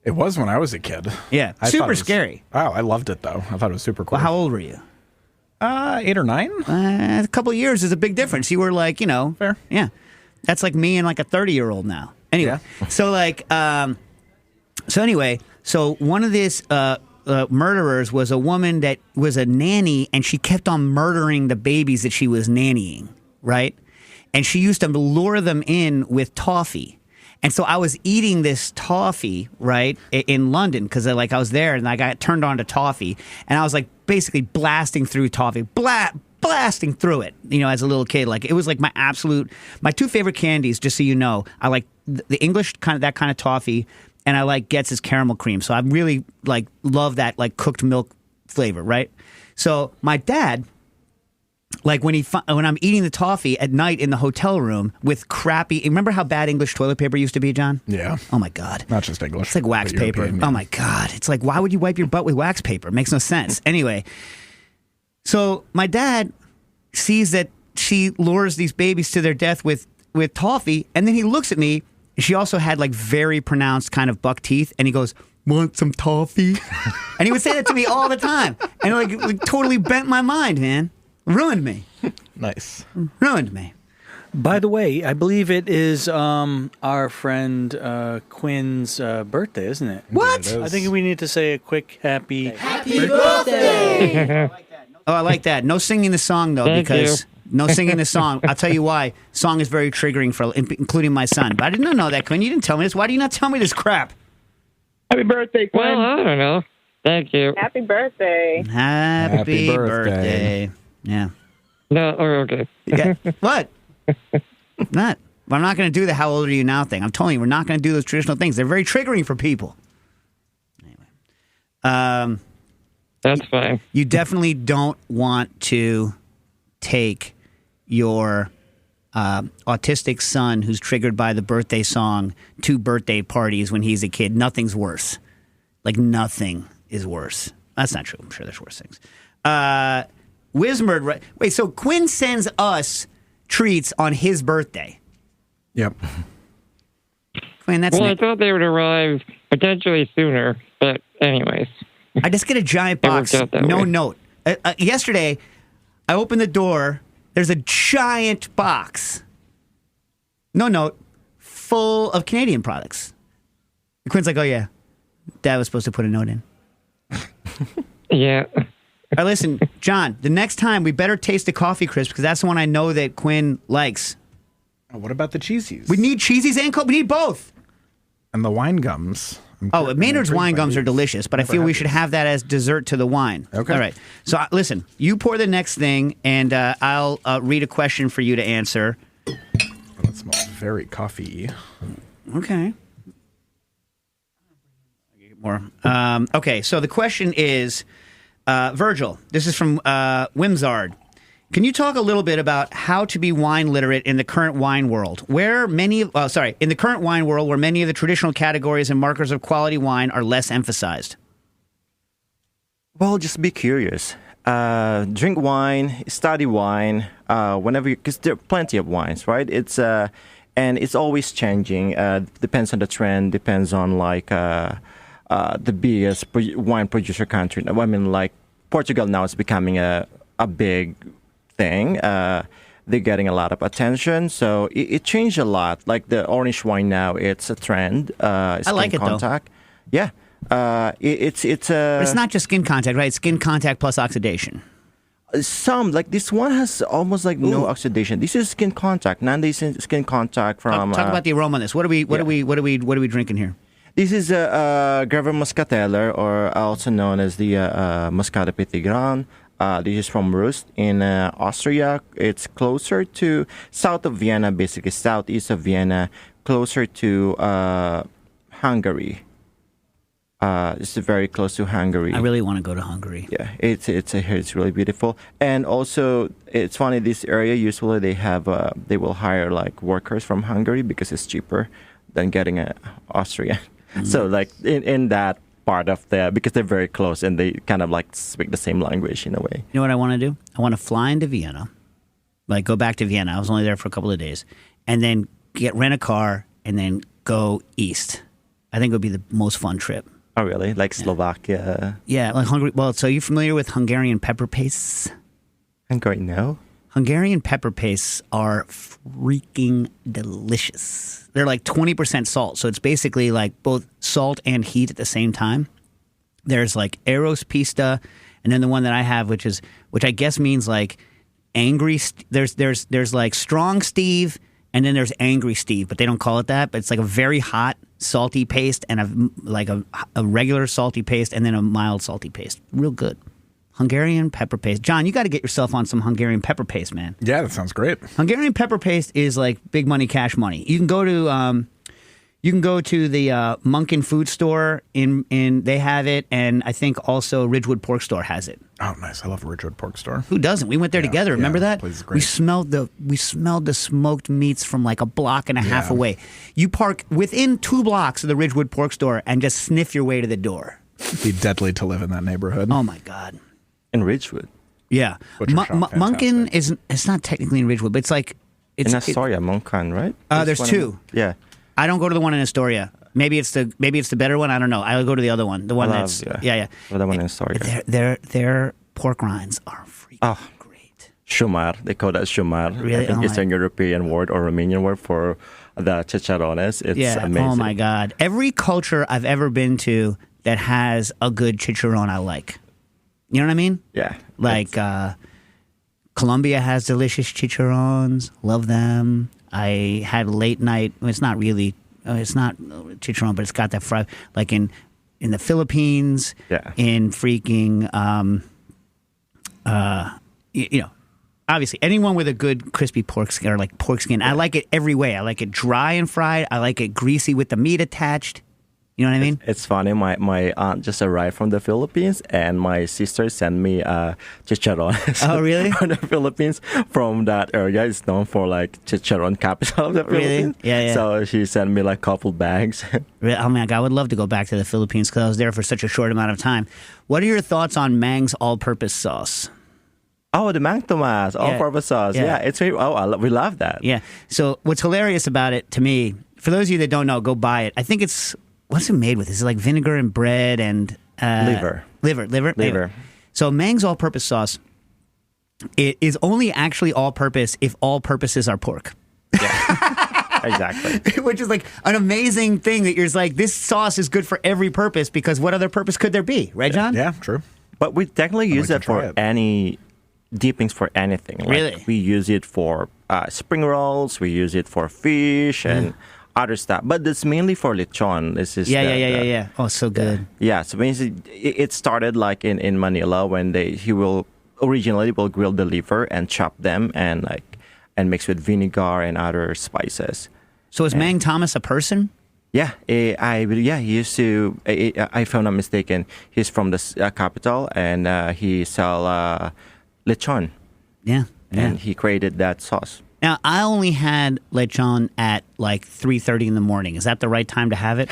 It was when I was a kid. Yeah, super scary. Wow, I loved it though. I thought it was super cool. Well, how old were you? 8 or 9. A couple of years is a big difference. You were like, you know, fair. Yeah, that's like me and like a 30-year-old now. Anyway, so like, so one of these murderers was a woman that was a nanny, and she kept on murdering the babies that she was nannying, right? And she used to lure them in with toffee. And so I was eating this toffee, right, in London, because I was there, and I got turned on to toffee, and I was like basically blasting through toffee, blasting through it, you know, as a little kid. Like, it was like my 2 favorite candies, just so you know. I like the English that kind of toffee, and I like Getz's caramel cream. So I really love that cooked milk flavor, right? So my dad, when I'm eating the toffee at night in the hotel room with crappy, remember how bad English toilet paper used to be, John? Yeah. Oh my God. Not just English. It's like wax paper. European, yeah. Oh my God. It's like, why would you wipe your butt with wax paper? It makes no sense. Anyway, so my dad sees that she lures these babies to their death with toffee, and then he looks at me. She also had very pronounced kind of buck teeth, and he goes, "Want some toffee?" And he would say that to me all the time, and it totally bent my mind, man. Ruined me. Nice. Ruined me. By the way, I believe it is our friend Quinn's birthday, isn't it? What? I think we need to say a quick happy birthday. Oh, I like that. No singing the song, though, because no singing the song. I'll tell you why. Song is very triggering for including my son. But I didn't know that, Quinn. You didn't tell me this. Why do you not tell me this crap? Happy birthday, Quinn. Well, I don't know. Thank you. Happy birthday. Happy birthday. Yeah. No, okay. Yeah. What? Not. I'm not going to do the "how old are you now" thing. I'm telling you, we're not going to do those traditional things. They're very triggering for people. Anyway. That's fine. You definitely don't want to take your autistic son who's triggered by the birthday song to birthday parties when he's a kid. Nothing's worse. Like, nothing is worse. That's not true. I'm sure there's worse things. Wismerd, right? Wait, so Quinn sends us treats on his birthday. Yep. Quinn, that's I thought they would arrive potentially sooner, but anyways. I just get a giant box, no note. Yesterday, I opened the door. There's a giant box, no note, full of Canadian products. And Quinn's like, oh, yeah, Dad was supposed to put a note in. Yeah. All right, listen, John, the next time we better taste the coffee crisp because that's the one I know that Quinn likes. Oh, what about the cheesies? We need cheesies and we need both. And the wine gums. Maynard's wine gums are delicious, but I feel we should have that as dessert to the wine. Okay. All right. So listen, you pour the next thing, and I'll read a question for you to answer. Oh, that smells very coffee. Okay. More. Okay, so the question is, Vergel, this is from Whimsard. Can you talk a little bit about how to be wine literate in the current wine world, in the current wine world where many of the traditional categories and markers of quality wine are less emphasized? Well, just be curious. Drink wine, study wine, because there are plenty of wines, right? It's and it's always changing. Depends on the trend. Depends on the biggest wine producer country. I mean, like Portugal now is becoming a big thing. They're getting a lot of attention, so it changed a lot. Like the orange wine now, it's a trend. I like it contact. Though. Yeah, but it's not just skin contact, right? It's skin contact plus oxidation. Some like this one has almost like no oxidation. This is skin contact, skin contact from. Talk about the aroma on this. What are we drinking here? This is a Greve Muscateller, or also known as the Moscato Petit Grand. This is from Rust in Austria. It's closer to south of Vienna, basically southeast of Vienna, closer to Hungary. It's very close to Hungary. I really want to go to Hungary. Yeah, it's really beautiful, and also it's funny. This area usually they will hire like workers from Hungary because it's cheaper than getting an Austrian. Mm-hmm. So like in that part of because they're very close and they kind of like speak the same language in a way. You know what I want to do? I want to fly into Vienna, like go back to Vienna. I was only there for a couple of days, and then rent a car and then go east. I think it would be the most fun trip. Oh, really? Like Slovakia? Yeah, like Hungary. Well, so you familiar with Hungarian pepper pastes? Hungary, no. Hungarian pepper pastes are freaking delicious. They're like 20% salt, so it's basically like both salt and heat at the same time. There's like Eros Pista, and then the one that I have, which I guess means like angry. There's like strong Steve, and then there's angry Steve, but they don't call it that. But it's like a very hot salty paste and a regular salty paste, and then a mild salty paste. Real good. Hungarian pepper paste. John, you got to get yourself on some Hungarian pepper paste, man. Yeah, that sounds great. Hungarian pepper paste is like big money, cash money. You can go to the Munkin food store in they have it, and I think also Ridgewood Pork Store has it. Oh, nice! I love Ridgewood Pork Store. Who doesn't? We went there together. Remember that? Place is great. We smelled the smoked meats from like a block and a half away. You park within 2 blocks of the Ridgewood Pork Store and just sniff your way to the door. It'd be deadly to live in that neighborhood. Oh my God. In Ridgewood. Yeah, Munkin it's not technically in Ridgewood, but it's like in Astoria, Munkin, right? There's 2. Yeah. I don't go to the one in Astoria. Maybe it's the better one. I don't know. I'll go to the other one. The one that's yeah. The one in Astoria. Their pork rinds are freaking great. Shumar, they call that shumar. Really? I think Eastern European word or Romanian word for the chicharrones. It's amazing. Oh my God! Every culture I've ever been to that has a good chicharron, I like. You know what I mean? Yeah. Like Colombia has delicious chicharrones. Love them. I had late night. It's not really. It's not chicharron, but it's got that fry. Like in the Philippines. Yeah. In freaking. Obviously, anyone with a good crispy pork skin or like pork skin, I like it every way. I like it dry and fried. I like it greasy with the meat attached. You know what I mean? It's funny. My aunt just arrived from the Philippines, and my sister sent me chicharrones. Oh, really? From the Philippines, from that area. It's known for like chicharron capital of the Philippines. Yeah. So she sent me like a couple bags. Oh, man, I would love to go back to the Philippines because I was there for such a short amount of time. What are your thoughts on Mang's all-purpose sauce? Oh, the Mang Tomas, all-purpose sauce. Yeah, it's very. We love that. Yeah. So what's hilarious about it to me, for those of you that don't know, go buy it. I think it's, what's it made with? Is it like vinegar and bread and Liver. Anyway. So Mang's all-purpose sauce, it is only actually all-purpose if all purposes are pork. Yeah. Exactly. Which is like an amazing thing that you're just like, this sauce is good for every purpose because what other purpose could there be? Right, John? Yeah, true. But we technically use it for any dippings for anything. Like really? We use it for spring rolls. We use it for fish and other stuff. But it's mainly for lechon. This is yeah. Oh, so good. Yeah. So basically, it started like in Manila when he will originally grill the liver and chop them and mix with vinegar and other spices. So is Mang Thomas a person? Yeah, he used to. If I'm not mistaken, he's from the capital, and he sell lechon. Yeah, and he created that sauce. Now, I only had lechon at like 3:30 in the morning. Is that the right time to have it?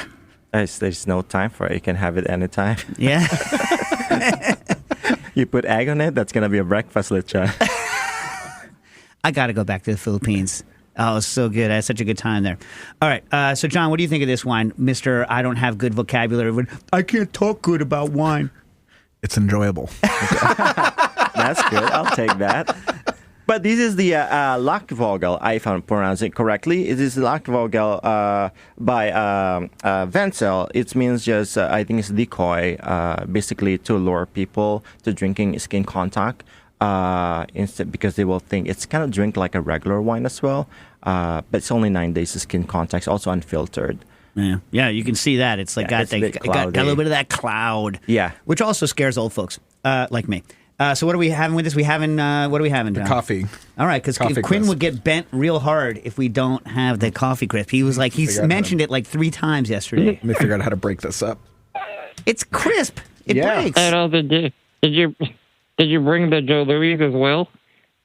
There's no time for it. You can have it anytime. Yeah. You put egg on it. That's gonna be a breakfast lechon. I got to go back to the Philippines. Oh, it was so good. I had such a good time there. All right. So, John, what do you think of this wine? Mr. I don't have good vocabulary. I can't talk good about wine. It's enjoyable. That's good. I'll take that. But this is the Vergel, if I'm pronouncing it correctly. It is Vergel by Vergel. It means just, I think it's decoy, basically to lure people to drinking skin contact. Instead, because they will think it's kind of drink like a regular wine as well, but it's only 9 days of skin contact. It's also unfiltered. Yeah, you can see that. It's like got a little bit of that cloud. Yeah, which also scares old folks like me. So what are we having with this? What are we having, John? The coffee. All right, because Quinn crisp. would get bent real hard if we don't have the coffee crisp. He was like, he's mentioned it like 3 times yesterday. Let me figure out how to break this up. It's crisp. It breaks. I don't know, did you bring the Joe Louis as well?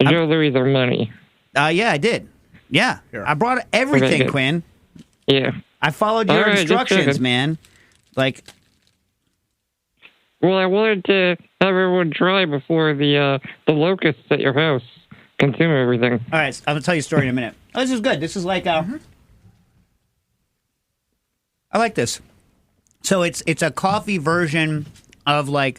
The Joe Louis are money. Yeah, I did. Yeah. Here. I brought everything, Quinn. Yeah. I followed your instructions, man. Like. Well, I wanted to have everyone try before the locusts at your house consume everything. All right, I'm going to tell you a story in a minute. Oh, this is good. This is like, I like this. So it's a coffee version of like,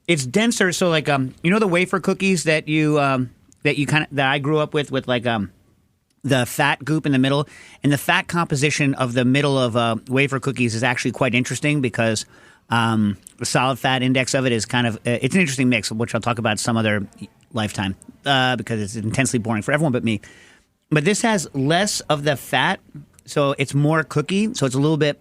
it's denser. So like, you know the wafer cookies that I grew up with like, the fat goop in the middle, and the fat composition of the middle of wafer cookies is actually quite interesting because the solid fat index of it is kind of it's an interesting mix, which I'll talk about some other lifetime because it's intensely boring for everyone but me. But this has less of the fat, so it's more cookie, so it's a little bit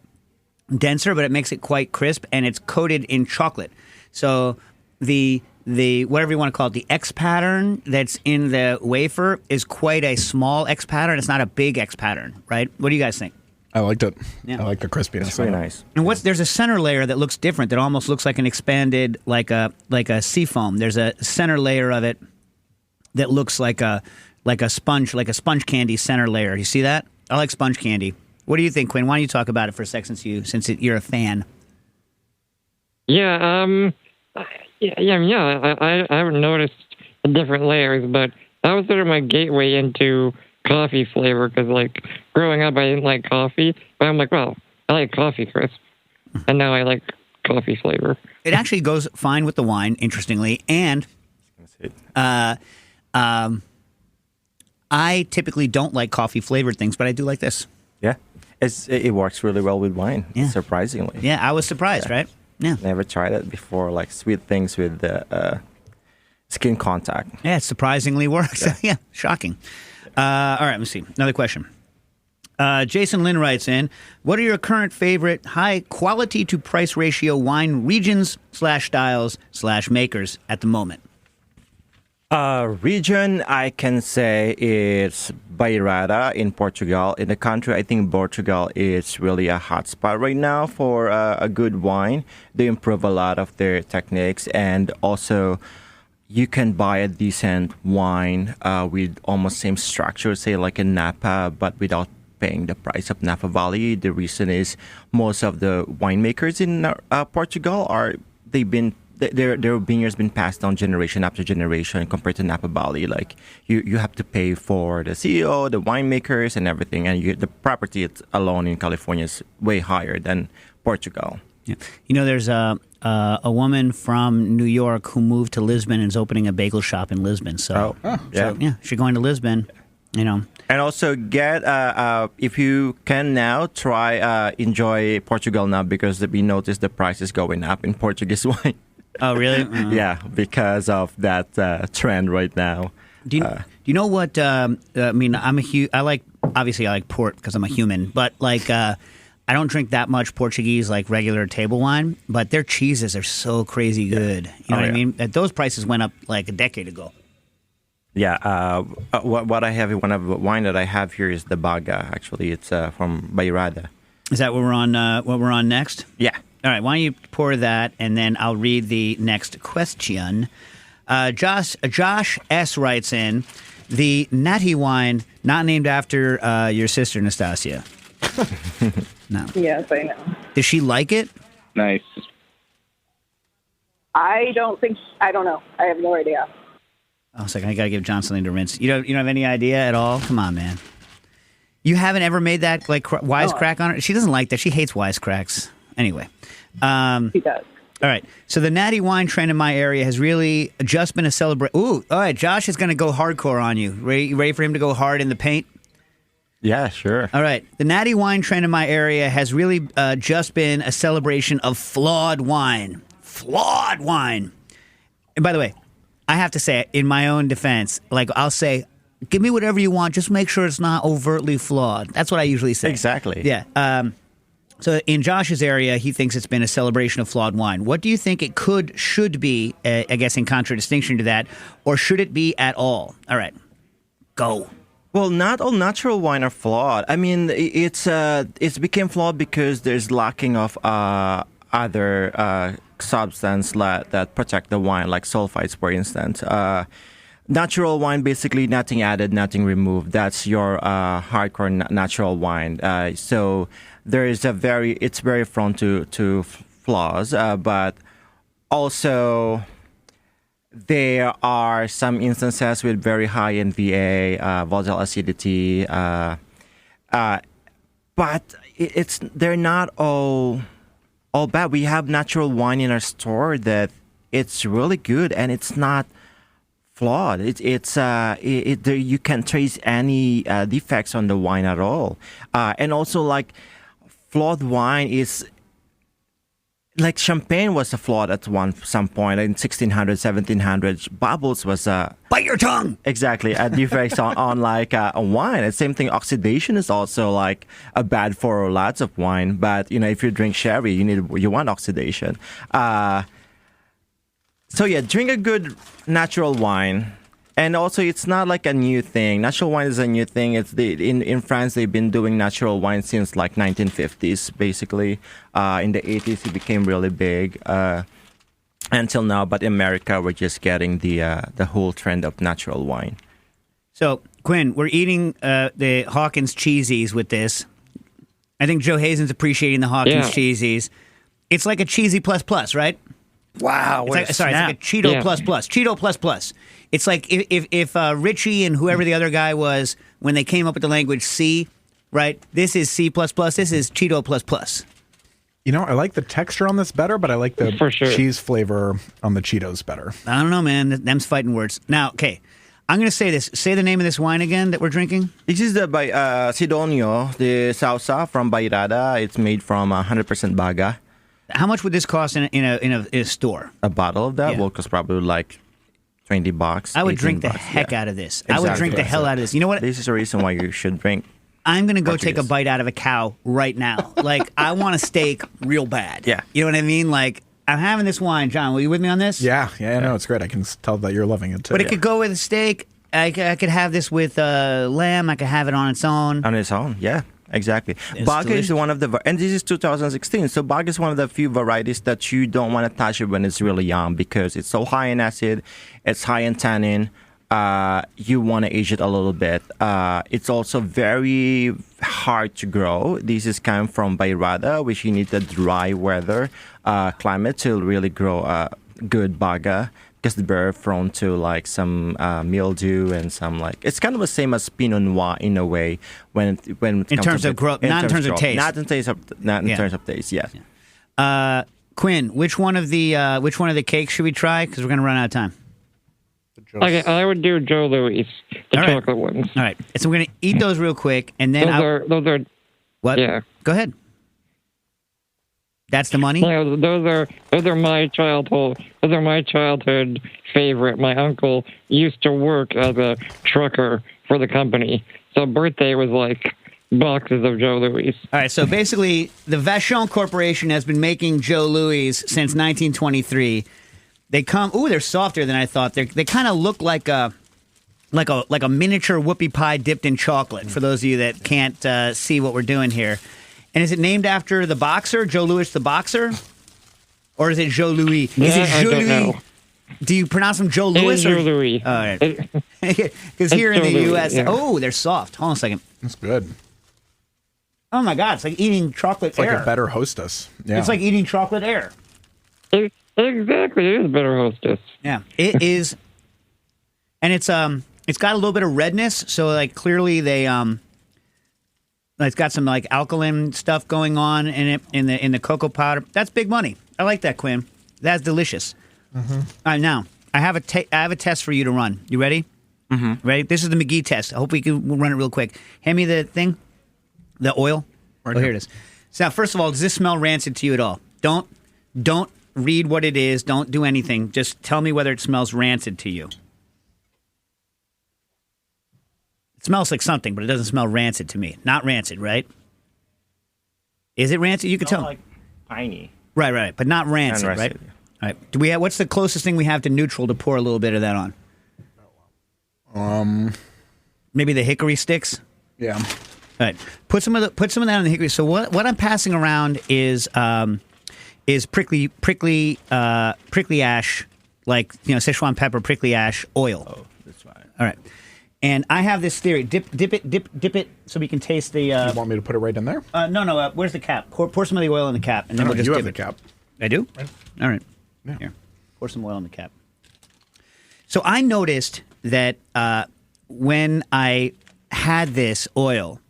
denser, but it makes it quite crisp, and it's coated in chocolate. So the whatever you want to call it, the X pattern that's in the wafer is quite a small X pattern. It's not a big X pattern, right? What do you guys think? I liked it. Yeah. I like the crispiness. It's really nice. And there's a center layer that looks different. That almost looks like an expanded, like a seafoam. There's a center layer of it that looks like a sponge candy center layer. You see that? I like sponge candy. What do you think, Quinn? Why don't you talk about it for a sec since you're a fan? Yeah. I haven't noticed the different layers, but that was sort of my gateway into coffee flavor because, like, growing up, I didn't like coffee, but I'm like, well, I like coffee crisp, and now I like coffee flavor. It actually goes fine with the wine, interestingly, and I typically don't like coffee flavored things, but I do like this. Yeah, it works really well with wine. Yeah. Surprisingly. Yeah, I was surprised, right? Yeah. Never tried it before, like sweet things with the skin contact. Yeah, it surprisingly works. Yeah, shocking. All right, let me see. Another question. Jason Lynn writes in, what are your current favorite high quality to price ratio wine regions /styles/makers at the moment? Region, I can say it's Bairrada in Portugal. In the country, I think Portugal is really a hot spot right now for a good wine. They improve a lot of their techniques, and also you can buy a decent wine with almost same structure, say like in Napa, but without paying the price of Napa Valley. The reason is most of the winemakers in Portugal their vineyards been passed down generation after generation compared to Napa Valley. Like you have to pay for the CEO, the winemakers, and everything, and the property alone in California is way higher than Portugal. Yeah. There's a woman from New York who moved to Lisbon and is opening a bagel shop in Lisbon. So, she's going to Lisbon. And also get if you can now try enjoy Portugal now, because we noticed the price is going up in Portuguese wine. Oh, really? Yeah, because of that trend right now. Do you know what? I like port because I'm a human, but I don't drink that much Portuguese like regular table wine. But their cheeses are so crazy good. You know what I mean? Those prices went up like a decade ago. Yeah. What I have, one of the wine that I have here is the Baga. Actually, it's from Bairrada. Is that what we're on? What we're on next? Yeah. All right, why don't you pour that, and then I'll read the next question. Josh S. writes in, the natty wine not named after your sister, Nastasia. No. Yes, I know. Does she like it? Nice. I don't know. I have no idea. Oh, second, I got to give John something to rinse. You don't have any idea at all? Come on, man. You haven't ever made that wisecrack on her? She doesn't like that. She hates wisecracks. Anyway. He does. All right. So the natty wine trend in my area has really just been a celebration. Ooh, all right. Josh is going to go hardcore on you. Ready for him to go hard in the paint? Yeah, sure. All right. The natty wine trend in my area has really just been a celebration of flawed wine. Flawed wine. And by the way, I have to say, in my own defense, I'll say, give me whatever you want. Just make sure it's not overtly flawed. That's what I usually say. Exactly. Yeah. So in Josh's area, he thinks it's been a celebration of flawed wine. What do you think it should be, I guess in contradistinction to that, or should it be at all? All right, go. Well, not all natural wine are flawed. I mean, it's became flawed because there's lacking of other substance that protect the wine, like sulfites, for instance. Natural wine, basically nothing added, nothing removed. That's your hardcore natural wine. So there is it's very prone to flaws, but also there are some instances with very high NVA, volatile acidity, but they're not all bad. We have natural wine in our store that it's really good and it's not flawed. You can't trace any defects on the wine at all. And also, flawed wine is like champagne was a flawed at some point in 1600s, 1700s. Bubbles was a bite your tongue. Exactly, a defect on a wine. And same thing, oxidation is also a bad for lots of wine. But if you drink sherry, you want oxidation. So yeah, drink a good natural wine. And also, it's not a new thing. Natural wine is a new thing. In France, they've been doing natural wine since 1950s, basically. In the 80s, it became really big until now. But in America, we're just getting the whole trend of natural wine. So, Quinn, we're eating the Hawkins cheesies with this. I think Joe Hazen's appreciating the Hawkins cheesies. It's like a cheesy plus, right? Wow. It's like a Cheeto plus. Cheeto plus. It's like if Richie and whoever the other guy was, when they came up with the language C, right? This is C++. This is Cheeto plus. I like the texture on this better, but I like the cheese flavor on the Cheetos better. I don't know, man. Them's fighting words. Now, okay. I'm going to say this. Say the name of this wine again that we're drinking. This is the Sidonio, the Sausa from Bairrada. It's made from 100% Baga. How much would this cost in a store? A bottle of that will cost probably $20. I would drink the heck out of this. Exactly. I would drink the hell out of this. You know what? This is the reason why you should drink. I'm going to go take a bite out of a cow right now. I want a steak real bad. Yeah. You know what I mean? I'm having this wine. John, will you with me on this? Yeah, no, it's great. I can tell that you're loving it too. But it could go with a steak. I could have this with lamb. I could have it on its own. On its own, yeah. Exactly. Baga is one of the, and this is 2016, so Baga is one of the few varieties that you don't want to touch it when it's really young because it's so high in acid, it's high in tannin. You want to age it a little bit. It's also very hard to grow. This is coming from Bayrada, which you need the dry weather climate to really grow good Baga. Because they're very prone to like some mildew and some like it's kind of the same as Pinot Noir in a way when it in terms of growth, not in terms of taste, not in terms of taste. Yes. Quinn, which one of the cakes should we try? Because we're going to run out of time. Okay, I would do Joe Louis, the chocolate ones. All right, so we're going to eat those real quick, and then those are what? Yeah. Go ahead. That's the money? Yeah, those are my childhood. Those are my childhood favorite. My uncle used to work as a trucker for the company, so birthday was like boxes of Joe Louis. All right, so basically, the Vachon Corporation has been making Joe Louis since 1923. They come. Ooh, they're softer than I thought. They kind of look like a miniature whoopie pie dipped in chocolate. For those of you that can't see what we're doing here. And is it named after the boxer, Joe Louis the boxer? Or is it Joe Louis? Is it Joe Louis? Know. Do you pronounce him Joe Louis? Joe Louis. All right. Because here in the Joe U.S., Louis, yeah. they're soft. Hold on a second. That's good. Oh, my God. It's like eating chocolate air. It's like a better hostess. Yeah. It's like eating chocolate air. Exactly. It is better hostess. Yeah. It is. And it's got a little bit of redness. So, like, clearly they... It's got some like alkaline stuff going on in it in the cocoa powder. That's big money. I like that, Quinn. That's delicious. Mm-hmm. All right, now I have a test for you to run. You ready? Mm-hmm. Ready? This is the Mcgee test. I hope we can run it real quick. Hand me the thing, the oil. Right here it is. So now, first of all, does this smell rancid to you at all? Don't read what it is. Don't do anything. Just tell me whether it smells rancid to you. It smells like something, but it doesn't smell rancid to me. Not rancid, right? Is it rancid? You can tell. Like piney. Right. But not rancid, right? Yeah. All right. Do we have? What's the closest thing we have to neutral to pour a little bit of that on? Maybe the hickory sticks. Yeah. All right. Put some of that on the hickory. So what I'm passing around is prickly ash, like Szechuan pepper, prickly ash oil. Oh, that's right. All right. And I have this theory. Dip it, so we can taste the. You want me to put it right in there? No. Where's the cap? Pour some of the oil in the cap, and then we'll just you dip have the it. cap. I do. Right. All right. Yeah. Here, pour some oil in the cap. So I noticed that when I had this oil,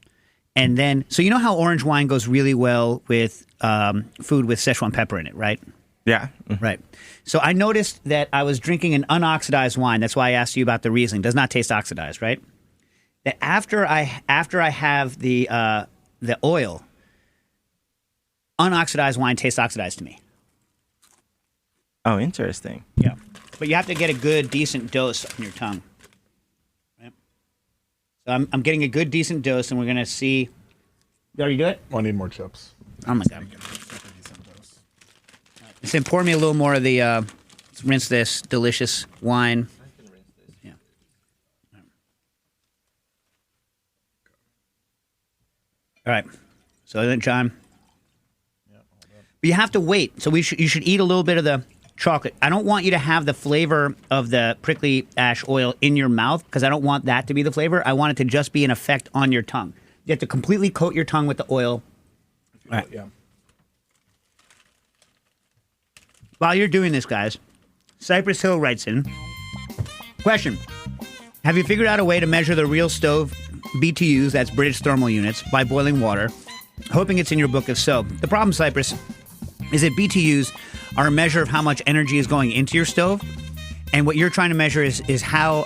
and then so you know how orange wine goes really well with food with Szechuan pepper in it, right? Yeah. Right. So I noticed that I was drinking an unoxidized wine. That's why I asked you about the Riesling. Does not taste oxidized, right? That after I have the oil, unoxidized wine tastes oxidized to me. Oh, interesting. Yeah. But you have to get a good, decent dose on your tongue. Right? So I'm getting a good, decent dose, and we're going to see. You already do it? Well, I need more chips. Oh, my God. So pour me a little more of the, let's rinse this delicious wine. I can rinse this. Yeah. All right. So then, John. But you have to wait. So you should eat a little bit of the chocolate. I don't want you to have the flavor of the prickly ash oil in your mouth because I don't want that to be the flavor. I want it to just be an effect on your tongue. You have to completely coat your tongue with the oil. All right. Yeah. While you're doing this, guys, Cypress Hill writes in, question, have you figured out a way to measure the real stove BTUs, that's British thermal units, by boiling water? Hoping it's in your book if so. The problem, Cypress, is that BTUs are a measure of how much energy is going into your stove, and what you're trying to measure is how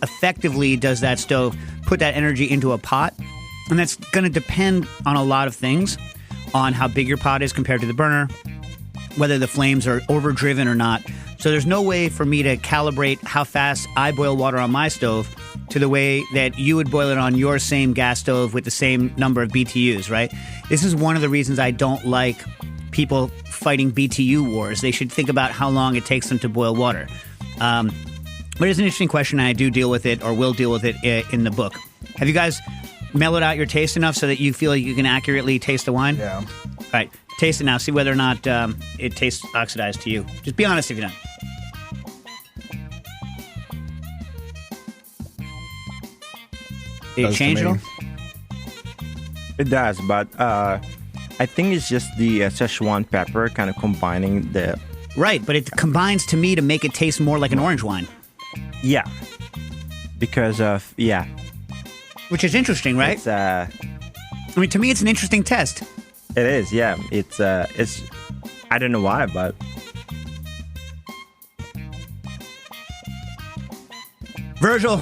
effectively does that stove put that energy into a pot, and that's going to depend on a lot of things, on how big your pot is compared to the burner, whether the flames are overdriven or not. So there's no way for me to calibrate how fast I boil water on my stove to the way that you would boil it on your same gas stove with the same number of BTUs, right? This is one of the reasons I don't like people fighting BTU wars. They should think about how long it takes them to boil water. But it's an interesting question, and I do deal with it, or will deal with it in the book. Have you guys mellowed out your taste enough so that you feel like you can accurately taste the wine? Yeah. All right, taste it now. See whether or not it tastes oxidized to you. Just be honest if you don't. Did it change at all? It does, but I think it's just the Szechuan pepper kind of combining the... Right, but it combines to me to make it taste more like an orange wine. Yeah. Because of... Yeah. Which is interesting, right? It's, I mean, to me, it's an interesting test. It is, yeah. It's I don't know why, but... Vergel,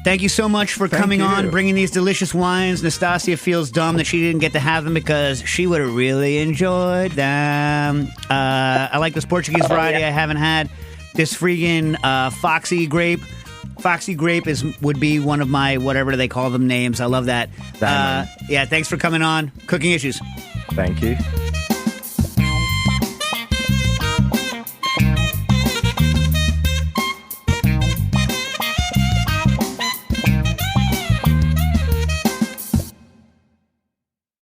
thank you so much for coming on, bringing these delicious wines. Nastasia feels dumb that she didn't get to have them because she would have really enjoyed them. I like this Portuguese variety I haven't had. This freaking Foxy Grape. Foxy Grape would be one of my whatever they call them names. I love that. Yeah, thanks for coming on. Cooking Issues. Thank you.